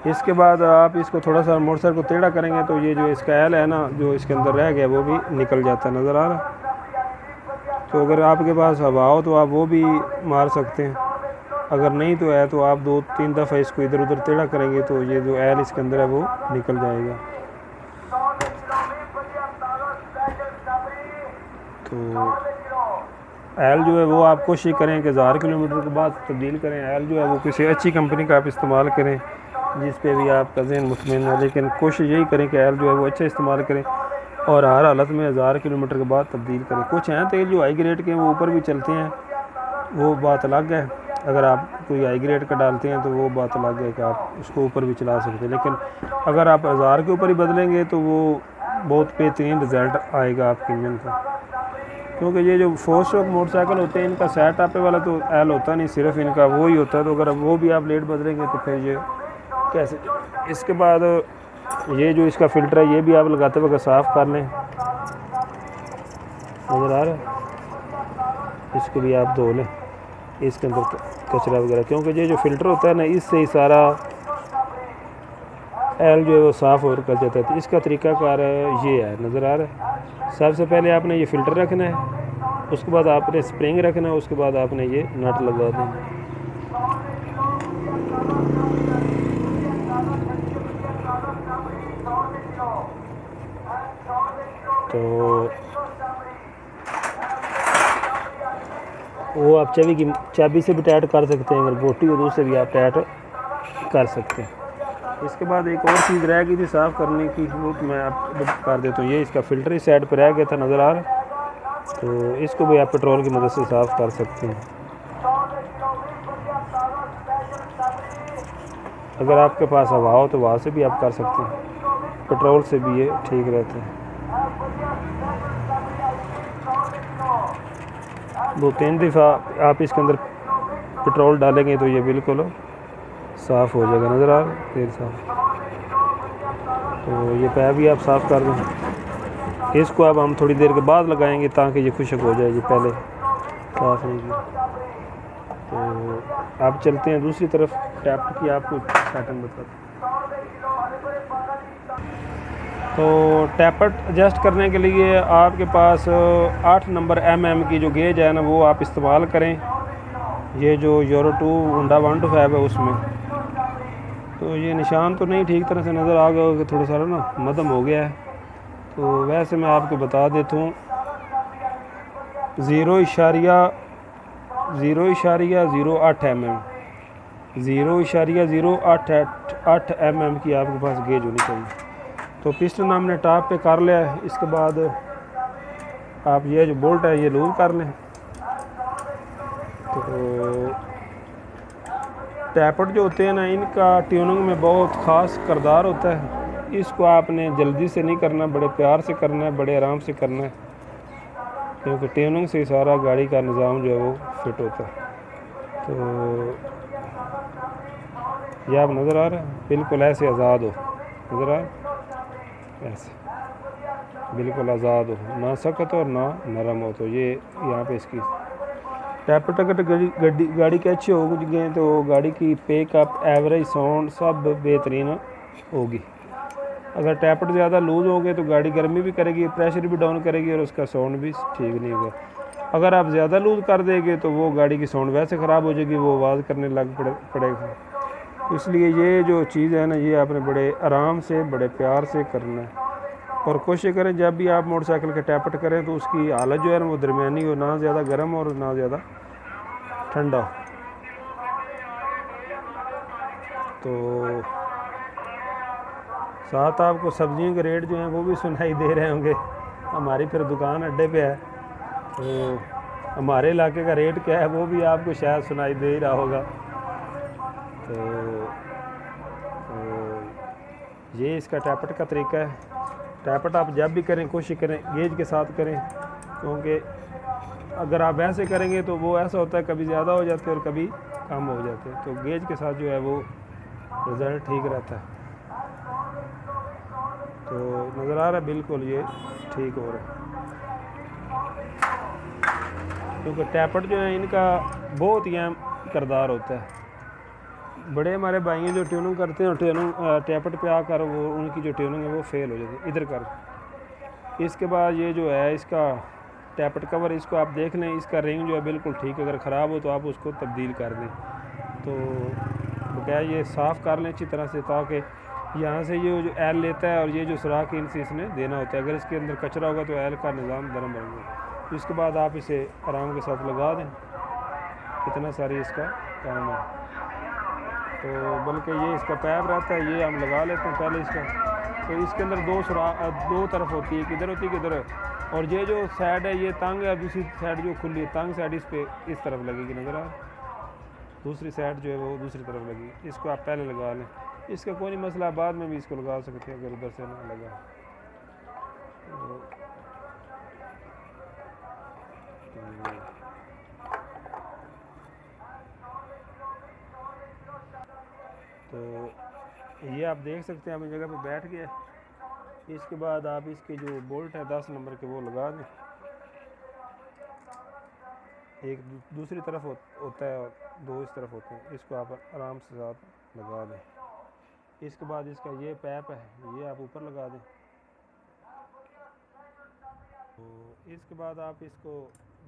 इसके बाद आप इसको थोड़ा सा मोटरसाइकिल को टेढ़ा करेंगे तो ये जो इसका एल है ना जो इसके अंदर रह गया वो भी निकल जाता है, नज़र आ रहा है। तो अगर आपके पास हवा हो तो आप वो भी मार सकते हैं, अगर नहीं तो है तो आप 2-3 दफ़ा इसको इधर उधर टेढ़ा करेंगे तो ये जो एल इसके अंदर है वो निकल जाएगा। तो एल जो है वो आप कोशिश करें कि 1000 किलोमीटर के बाद तब्दील करें। एल जो है वो किसी अच्छी कंपनी का आप इस्तेमाल करें जिस पे भी आपका ज़हन मुतमईन है, लेकिन कोशिश यही करें कि एल जो है वो अच्छा इस्तेमाल करें और हर हालत में 1000 किलोमीटर के बाद तब्दील करें। कुछ हैं तेल जो हाई ग्रेड के हैं वो ऊपर भी चलते हैं, वो बात अलग है। अगर आप कोई हाई ग्रेड का डालते हैं तो वो बात अलग है कि आप उसको ऊपर भी चला सकते हैं, लेकिन अगर आप 1000 के ऊपर ही बदलेंगे तो वो बहुत बेहतरीन रिज़ल्ट आएगा आपके इंजन का। क्योंकि ये जो 4 स्ट्रोक मोटरसाइकिल होते हैं इनका सेट आपे वाला तो एल होता नहीं, सिर्फ इनका वो ही होता है। तो अगर वो भी आप लेट बदलेंगे तो फिर ये कैसे। इसके बाद ये जो इसका फ़िल्टर है ये भी आप लगाते वक्त साफ़ कर लें, नज़र आ रहा है। इसको भी आप धो लें, इसके अंदर कचरा वगैरह, क्योंकि ये जो फ़िल्टर होता है ना, इससे ही सारा एल जो है वो साफ़ और कर जाता है। तो इसका तरीक़ाकार ये है, नज़र आ रहा है। सबसे पहले आपने ये फ़िल्टर रखना है, उसके बाद आपने स्प्रिंग रखना है, उसके बाद आपने ये नट लगा देना है। तो वो आप चाबी से भी टाइट कर सकते हैं, अगर बोटी हो तो उससे भी आप टाइट कर सकते हैं। इसके बाद एक और चीज़ रह गई थी साफ़ करने की, वो मैं आप कर देता हूँ। ये इसका फ़िल्टर इस साइड पर रह गया था, नज़र आ रहा है। तो इसको भी आप पेट्रोल की मदद से साफ़ कर सकते हैं। अगर आपके पास हवा हो तो वहाँ से भी आप कर सकते हैं, पेट्रोल से भी ये ठीक रहता है। 2-3 दफ़ा आप इसके अंदर पेट्रोल डालेंगे तो ये बिल्कुल साफ़ हो जाएगा, नज़र आ रहा है तेल साफ़। तो ये पैप भी आप साफ़ कर दें। इसको अब हम थोड़ी देर के बाद लगाएंगे ताकि ये खुश्क हो जाए, ये पहले साफ़ नहीं किया। तो आप चलते हैं दूसरी तरफ, टैप की आपको सेटिंग बताते हैं। तो टैपट एडजस्ट करने के लिए आपके पास 8 नंबर mm की जो गेज है ना, वो आप इस्तेमाल करें। ये जो यूरो 2 होंडा 125 है उसमें। तो ये निशान तो नहीं ठीक तरह से नज़र आ गया कि थोड़ा सा ना मदम हो गया है। तो वैसे मैं आपको बता देता हूँ, 0.08 mm 0.088 mm की आपके पास गेज होनी चाहिए। तो पिस्टन हमने टॉप पे कर लिया है। इसके बाद आप ये जो बोल्ट है ये लूज कर लें। तो टैपट जो होते हैं ना, इनका ट्यूनिंग में बहुत ख़ास किरदार होता है। इसको आपने जल्दी से नहीं करना, बड़े प्यार से करना है, बड़े आराम से करना है, क्योंकि ट्यूनिंग से सारा गाड़ी का निज़ाम जो है वो फिट होता है। तो ये आप नज़र आ रहा है, बिल्कुल ऐसे आज़ाद हो, नज़र आ रहा है, ऐसे बिल्कुल आज़ाद हो, ना सख्त हो ना नरम हो। तो ये यहाँ पे इसकी टैपट अगर गाड़ी की अच्छी होगी तो गाड़ी की पिकअप, एवरेज, साउंड सब बेहतरीन होगी। अगर टैपट ज़्यादा लूज़ हो गए तो गाड़ी गर्मी भी करेगी, प्रेशर भी डाउन करेगी और उसका साउंड भी ठीक नहीं होगा। अगर आप ज़्यादा लूज़ कर देंगे तो वो गाड़ी की साउंड वैसे ख़राब हो जाएगी, वो आवाज़ करने लग पड़ेगा। तो इसलिए ये जो चीज़ है ना, ये आपने बड़े आराम से, बड़े प्यार से करना है। और कोशिश करें जब भी आप मोटरसाइकिल के टैपट करें तो उसकी हालत जो है ना वो दरमियानी हो, ना ज़्यादा गर्म और ना ज़्यादा ठंडा हो। तो साथ आपको सब्जियों के रेट जो हैं वो भी सुनाई दे रहे होंगे। हमारी फिर दुकान अड्डे पे है, तो हमारे इलाके का रेट क्या है वो भी आपको शायद सुनाई दे ही रहा होगा। तो ये इसका टैपट का तरीका है। टैपट आप जब भी करें कोशिश करें गेज के साथ करें, क्योंकि अगर आप वैसे करेंगे तो वो ऐसा होता है कभी ज़्यादा हो जाते हैं और कभी कम हो जाते हैं। तो गेज के साथ जो है वो रिज़ल्ट ठीक रहता है। तो नज़र आ रहा है बिल्कुल ये ठीक हो रहा है, क्योंकि टैपट जो है इनका बहुत ही अहम किरदार होता है। बड़े हमारे भाई जो ट्यूनिंग करते हैं, ट्यूनिंग टैपट पे आकर वो उनकी जो ट्यूनिंग है वो फेल हो जाती है इधर कर। इसके बाद ये जो है इसका टैपट कवर, इसको आप देख लें, इसका रिंग जो है बिल्कुल ठीक, अगर ख़राब हो तो आप उसको तब्दील कर दें। तो बकाया ये साफ़ कर लें अच्छी तरह से, ताकि यहाँ से ये जो एल लेता है और ये जो सुराख इनसे इसने देना होता है, अगर इसके अंदर कचरा होगा तो एल का निज़ाम दरम रहेगा। तो इसके बाद आप इसे आराम के साथ लगा दें, इतना सारी इसका काम है। तो बल्कि ये इसका पैप रहता है, ये हम लगा लेते हैं पहले इसका। तो इसके अंदर दो तरफ होती है, किधर होती है किधर, और ये जो साइड है ये तंग है, दूसरी साइड जो खुली है तंग साइड इस पे इस तरफ लगेगी, नज़र आ, दूसरी साइड जो है वो दूसरी तरफ लगेगी। इसको आप पहले लगा लें, इसका कोई मसला, बाद में भी इसको लगा सकते हैं अगर उधर से ना लगा। तो ये आप देख सकते हैं, अपनी जगह पे बैठ गया। इसके बाद आप इसके जो बोल्ट है 10 नंबर के वो लगा दें। एक दूसरी तरफ होता है और दो इस तरफ होते हैं। इसको आप आराम से साथ लगा दें। इसके बाद इसका ये पैप है, ये आप ऊपर लगा दें। तो इसके बाद आप इसको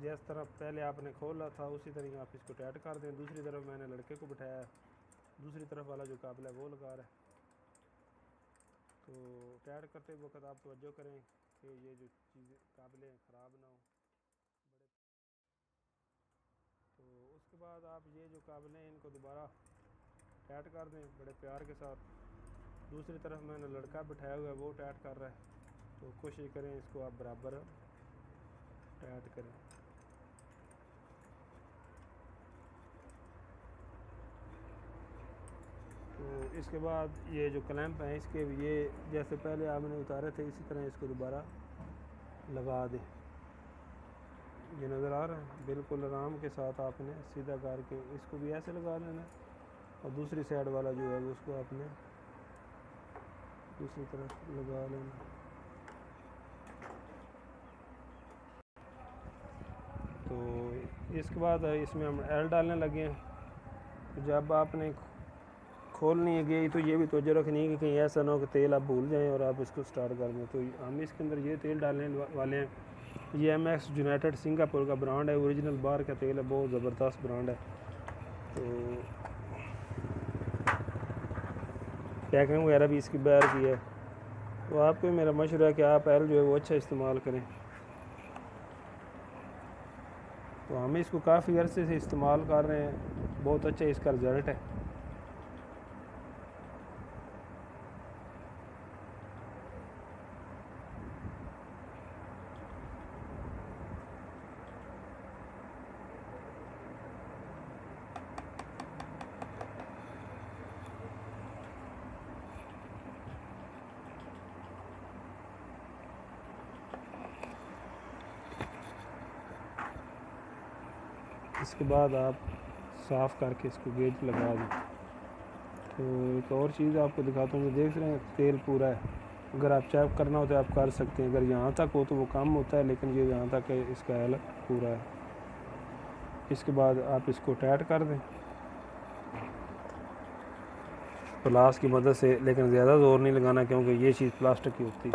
जिस तरह पहले आपने खोला था उसी तरीके आप इसको टाइट कर दें। दूसरी तरफ मैंने लड़के को बिठाया, दूसरी तरफ वाला जो काबिल है वो लगा रहा है। तो टाइट करते वक्त आप तवज्जो करें कि ये जो चीज़ें काबिलें ख़राब ना हो। तो उसके बाद आप ये जो काबिलें हैं इनको दोबारा टाइट कर दें बड़े प्यार के साथ। दूसरी तरफ मैंने लड़का बिठाया हुआ है वो टाइट कर रहा है। तो कोशिश करें इसको आप बराबर टाइट करें। तो इसके बाद ये जो क्लैंप हैं इसके ये जैसे पहले आपने उतारे थे इसी तरह इसको दोबारा लगा दें। ये नज़र आ रहा है, बिल्कुल आराम के साथ आपने सीधा करके इसको भी ऐसे लगा लेना और दूसरी साइड वाला जो है उसको आपने दूसरी तरफ लगा लेना। तो इसके बाद इसमें हम एल डालने लगे हैं। तो जब आपने खोलनी है गई तो ये भी तवज्जो रखनी है कि कहीं ऐसा ना हो कि तेल आप भूल जाएं और आप इसको स्टार्ट कर दें। तो हम इसके अंदर ये तेल डालने वाले हैं। ये MX यूनाइटेड सिंगापुर का ब्रांड है, ओरिजिनल बार का तेल है, बहुत ज़बरदस्त ब्रांड है। तो पैकिंग वगैरह भी इसकी बाहर की है। तो आपको मेरा मशवरा है कि आप एल जो है वो अच्छा इस्तेमाल करें। तो हम इसको काफ़ी अरसे से इस्तेमाल कर रहे हैं, बहुत अच्छा इसका रिज़ल्ट है। इसके बाद आप साफ़ करके इसको गेज लगा दें। तो एक और चीज़ आपको दिखाता हूँ, देख रहे हैं तेल पूरा है। अगर आप चेक करना हो तो आप कर सकते हैं, अगर यहाँ तक हो तो वो कम होता है, लेकिन ये यहाँ तक है इसका एल पूरा है। इसके बाद आप इसको टाइट कर दें प्लास की मदद से, लेकिन ज़्यादा ज़ोर नहीं लगाना क्योंकि ये चीज़ प्लास्टिक की होती है।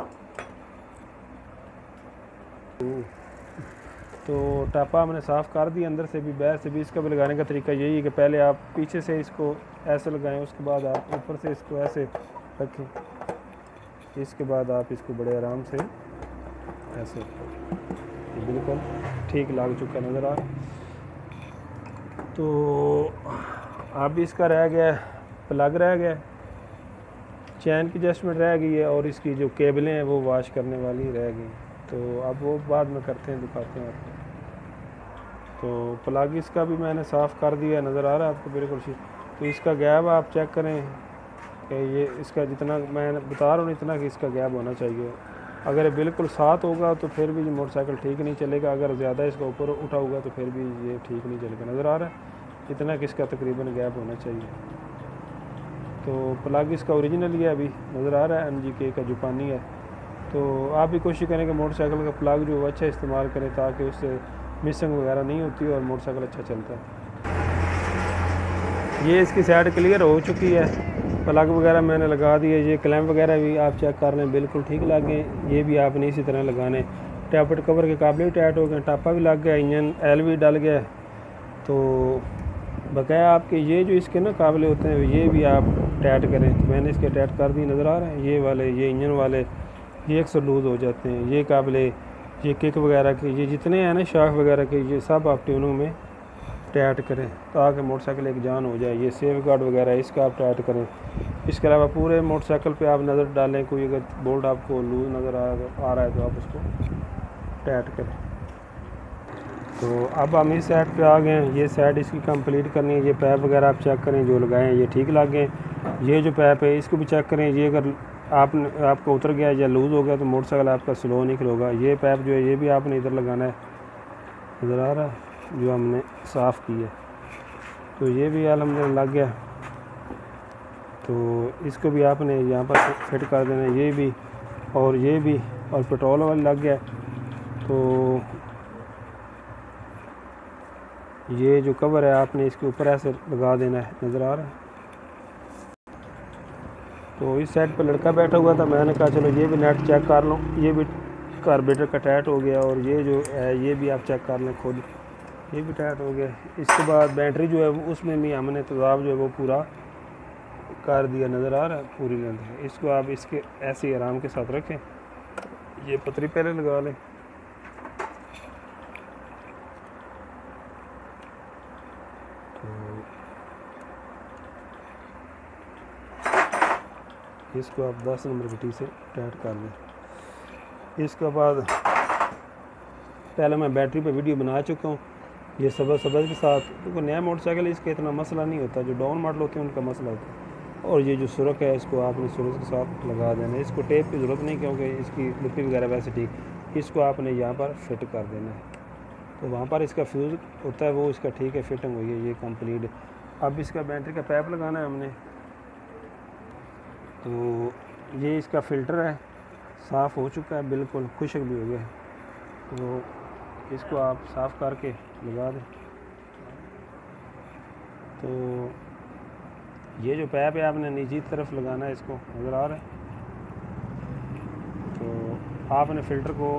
तो टापा हमने साफ़ कर दिया अंदर से भी बाहर से भी। इसका भी लगाने का तरीका यही है कि पहले आप पीछे से इसको ऐसे लगाएं, उसके बाद आप ऊपर से इसको ऐसे रखें, इसके बाद आप इसको बड़े आराम से ऐसे, बिल्कुल ठीक लग चुका नज़र आ। तो अब इसका रह गया प्लग रह गया, चैन की एडजस्टमेंट रह गई है और इसकी जो केबलें हैं वो वॉश करने वाली रह गई। तो अब वो बाद में करते हैं, दिखाते हैं आपको। तो प्लग इसका भी मैंने साफ़ कर दिया, नज़र आ रहा है आपको बिल्कुल। तो इसका गैप आप चेक करें कि ये इसका जितना मैं बता रहा हूँ इतना कि इसका गैप होना चाहिए। अगर ये बिल्कुल साथ होगा तो फिर भी मोटरसाइकिल ठीक नहीं चलेगा, अगर ज़्यादा इसका ऊपर उठा होगा तो फिर भी ये ठीक नहीं चलेगा। नज़र आ रहा है इतना कि इसका तकरीबन गैप होना चाहिए। तो प्लग इसका ओरिजिनल ही है, अभी नज़र आ रहा है NGK का जो पानी है। तो आप भी कोशिश करें कि मोटरसाइकिल का प्लग जो अच्छा इस्तेमाल करें ताकि उससे मिसिंग वगैरह नहीं होती और मोटरसाइकिल अच्छा चलता है। ये इसकी साइड क्लियर हो चुकी है, प्लग वगैरह मैंने लगा दिए। ये क्लैंप वगैरह भी आप चेक कर लें, बिल्कुल ठीक लग गए। ये भी आपने इसी तरह लगाने। टैपट कवर के काबले भी टाइट हो गए, टापा भी लग गया, इंजन एल भी डल गया। तो बकाया आपके ये जो इसके ना काबले होते हैं ये भी आप टाइट करें। तो मैंने इसके टाइट कर दी, नज़र आ रहे हैं ये वाले, ये इंजन वाले ये अक्सर लूज़ हो जाते हैं। ये काबले, ये किक वगैरह के, ये जितने हैं ना शाख वगैरह के, ये सब आप ट्यूनों में टाइट करें ताकि मोटरसाइकिल एक जान हो जाए। ये सेफ गार्ड वगैरह इसका आप टाइट करें। इसके अलावा पूरे मोटरसाइकिल पे आप नज़र डालें, कोई अगर बोल्ट आपको लूज़ नज़र आ रहा है तो आप उसको टाइट करें। तो अब हम इस साइड पे आ गए हैं, ये साइड इसकी कंप्लीट करनी है। ये पैप वगैरह आप चेक करें जो लगाए हैं ये ठीक लग गए। ये जो पैप है इसको भी चेक करें, ये अगर आपको उतर गया या लूज़ हो गया तो मोटरसाइकिल आपका स्लो निकल होगा। ये पैप जो है ये भी आपने इधर लगाना है, नज़र आ रहा है जो हमने साफ़ की है। तो ये भी अल्हम्दुलिल्लाह लग गया। तो इसको भी आपने यहाँ पर फिट कर देना है, ये भी और ये भी, और पेट्रोल वाला लग गया। तो ये जो कवर है आपने इसके ऊपर ऐसे लगा देना है, नज़र आ रहा है। तो इस साइड पर लड़का बैठा हुआ था, मैंने कहा चलो ये भी नेट चेक कर लूँ। ये भी कार्बोरेटर का टाइट हो गया और ये जो है ये भी आप चेक कर लें खुद, ये भी टाइट हो गया। इसके बाद बैटरी जो है उसमें भी हमने तेज़ाब जो है वो पूरा कर दिया, नज़र आ रहा है पूरी लेंथ। इसको आप इसके ऐसे ही आराम के साथ रखें। ये पतरी पहले लगा लें। तो इसको आप 10 नंबर की टी से टाइट कर लें। इसके बाद पहले मैं बैटरी पे वीडियो बना चुका हूँ, ये सबर के साथ। क्योंकि नया मोटरसाइकिल इसका इतना मसला नहीं होता, जो डाउन मॉडल होते हैं उनका मसला होता है। और ये जो सुरख है इसको आपने सुरख के साथ लगा देना है। इसको टेप की ज़रूरत नहीं, क्योंकि इसकी लिपी वगैरह वैसे ठीक। इसको आपने यहाँ पर फिट कर देना है। तो वहाँ पर इसका फ्यूज़ होता है वो इसका ठीक है, फिटिंग हुई है, ये कंप्लीट है। अब इसका बैटरी का पैप लगाना है हमने। तो ये इसका फ़िल्टर है, साफ़ हो चुका है, बिल्कुल खुश्क भी हो गया है। तो इसको आप साफ़ करके लगा दें। तो ये जो पैप है आपने नीचे तरफ लगाना है, इसको नज़र आ रहा है। तो आपने फ़िल्टर को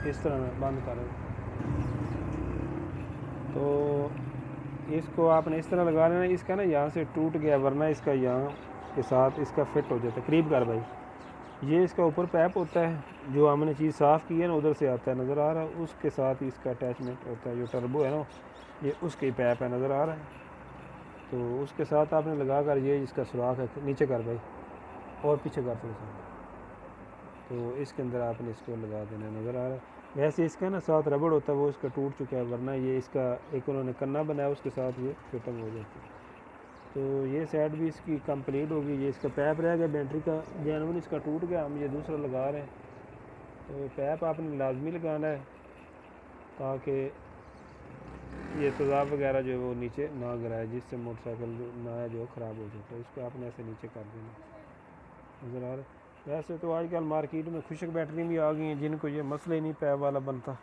इस तरह बंद कर दें। तो इसको आपने इस तरह लगा लेना। इसका ना यहाँ से टूट गया, वरना इसका यहाँ के साथ इसका फिट हो जाता है। करीब कर भाई, ये इसका ऊपर पैप होता है जो हमने चीज़ साफ़ की है ना, उधर से आता है, नज़र आ रहा है। उसके साथ ही इसका अटैचमेंट होता है, जो टर्बो है ना, ये उसके पैप है, नज़र आ रहा है। तो उसके साथ आपने लगा कर ये इसका सुराख है, नीचे कर भाई और पीछे कर थोड़ा सा। तो इसके अंदर आपने इसको लगा देना, नज़र आ रहा है। वैसे इसका ना साथ रबड़ होता है, वो इसका टूट चुका है, वरना ये इसका एक उन्होंने कन्ना बनाया, उसके साथ ये फिटिंग हो जाती है। तो ये साइड भी इसकी कंप्लीट होगी। ये इसका पैप रह गया बैटरी का, जेनुइन इसका टूट गया, हम ये दूसरा लगा रहे हैं। तो पैप आपने लाजमी लगाना है ताकि ये तेज़ाब वगैरह जो है वो नीचे ना गिराए, जिससे मोटरसाइकिल जो नया जो ख़राब हो जाता है। इसको आपने ऐसे नीचे कर देना, नज़र आ रहा है। वैसे तो आजकल मार्केट में खुश्क बैटरी भी आ गई हैं जिनको ये मसला ही नहीं पैप वाला बनता,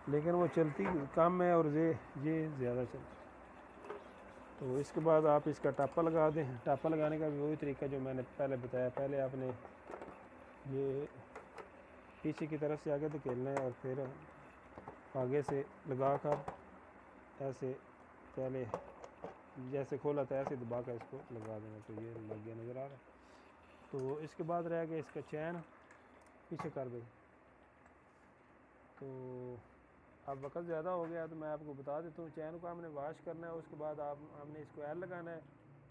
लेकिन वो चलती कम है और ये ज़्यादा चलती। तो इसके बाद आप इसका टापा लगा दें। टापा लगाने का भी वही तरीका जो मैंने पहले बताया। पहले आपने ये पीछे की तरफ से आगे धकेलना है और फिर आगे से लगा कर ऐसे पहले जैसे खोला था ऐसे दबा कर इसको लगा देना। तो ये लग गया, नज़र आ रहा है। तो इसके बाद रह गया इसका चैन, पीछे कर दे। तो अब वक्त ज़्यादा हो गया तो मैं आपको बता देता हूँ। चैन को हमने वॉश करना है, उसके बाद हमने इसको ऑयल लगाना है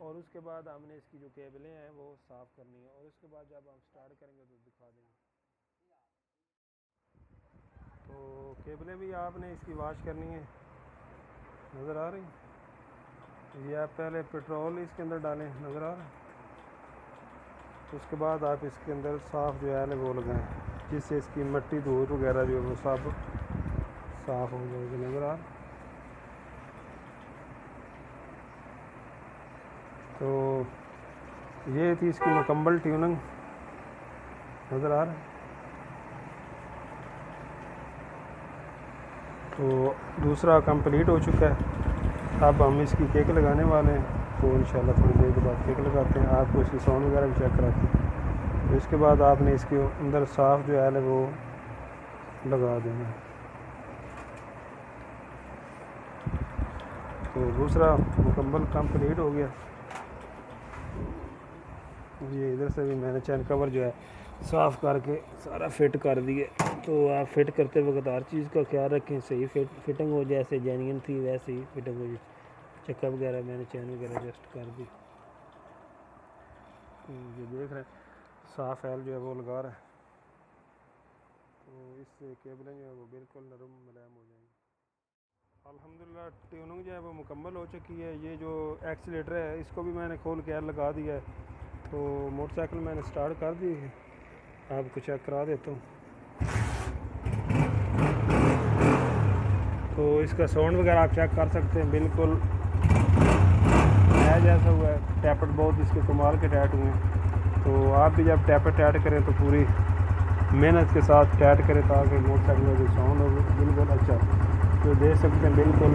और उसके बाद हमने इसकी जो केबलें हैं वो साफ़ करनी है। और उसके बाद जब हम स्टार्ट करेंगे तो दिखा देंगे। तो केबलें भी आपने इसकी वॉश करनी है, नज़र आ रही। ये आप पहले पेट्रोल इसके अंदर डालें, नज़र आ रहा है। उसके बाद आप इसके अंदर साफ़ जो है वो लगाएं, जिससे इसकी मिट्टी धूल वगैरह जो है वो सब साफ़ हो जाएगी, नज़र आ। तो ये थी इसकी मुकम्मल ट्यूनिंग, नज़र आ रहा है। तो दूसरा कंप्लीट हो चुका है। अब हम इसकी केक लगाने वाले हैं। तो इंशाल्लाह थोड़ी देर के बाद केक लगाते हैं, आपको इसकी साउंड वगैरह भी चेक कराते हैं। तो इसके बाद आपने इसके अंदर साफ़ जो है वो लगा देना है। तो दूसरा मुकम्मल कंप्लीट हो गया। ये इधर से भी मैंने चैन कवर जो है साफ़ करके सारा फिट कर दिए। तो आप फिट करते वक्त हर चीज़ का ख्याल रखें, सही फिटिंग हो, जैसे जेन्युइन थी वैसे ही फिटिंग हो जाए। चक्का वगैरह मैंने चैन वगैरह एडजस्ट कर दी। तो ये देख रहे हैं साफ़ एल जो है वो लगा रहा है। तो इससे केबलें जो है वो बिल्कुल नरम मुलायम हो जाएंगी। अल्हम्दुलिल्लाह ट्यूनिंग जो है वो मुकम्मल हो चुकी है। ये जो एक्सीलेटर है इसको भी मैंने खोल के लगा दिया है। तो मोटरसाइकिल मैंने स्टार्ट कर दी है, आपको चेक करा देता हूँ। तो इसका साउंड वगैरह आप चेक कर सकते हैं, बिल्कुल नया जैसा हुआ है। टैपट बहुत इसके कमाल के टैट हुए हैं। तो आप भी जब टैपट टैट करें तो पूरी मेहनत के साथ टैट करें ताकि मोटरसाइकिल में जो साउंड हो बिल्कुल अच्छा। जो देख सकते हैं बिल्कुल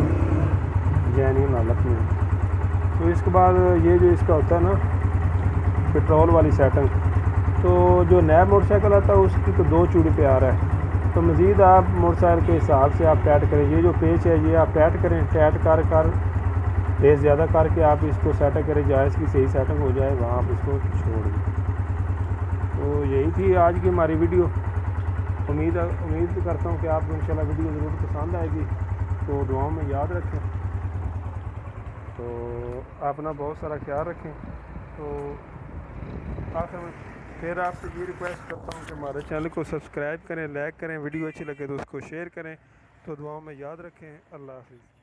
जेन्युइन हालत में। तो इसके बाद ये जो इसका होता है ना पेट्रोल वाली सेटिंग, तो जो नया मोटरसाइकिल आता है उसकी तो 2 चूड़ी पे आ रहा है। तो मज़ीद आप मोटरसाइकिल के हिसाब से आप टाइट करें, ये जो पेच है ये आप टाइट करें, टाइट कर तेज़ ज़्यादा करके आप इसको सेटिंग करें, जहाँ इसकी सही सेटिंग हो जाए वहाँ आप इसको छोड़ दें। तो यही थी आज की हमारी वीडियो। उम्मीद करता हूँ कि आपको इंशाल्लाह वीडियो ज़रूर पसंद आएगी। तो दुआओं में याद रखें, तो अपना बहुत सारा ख्याल रखें। तो आखिर में फिर आपसे ये रिक्वेस्ट करता हूँ कि हमारे चैनल को सब्सक्राइब करें, लाइक करें, वीडियो अच्छी लगे तो उसको शेयर करें। तो दुआओं में याद रखें। अल्लाह हाफ़िज़।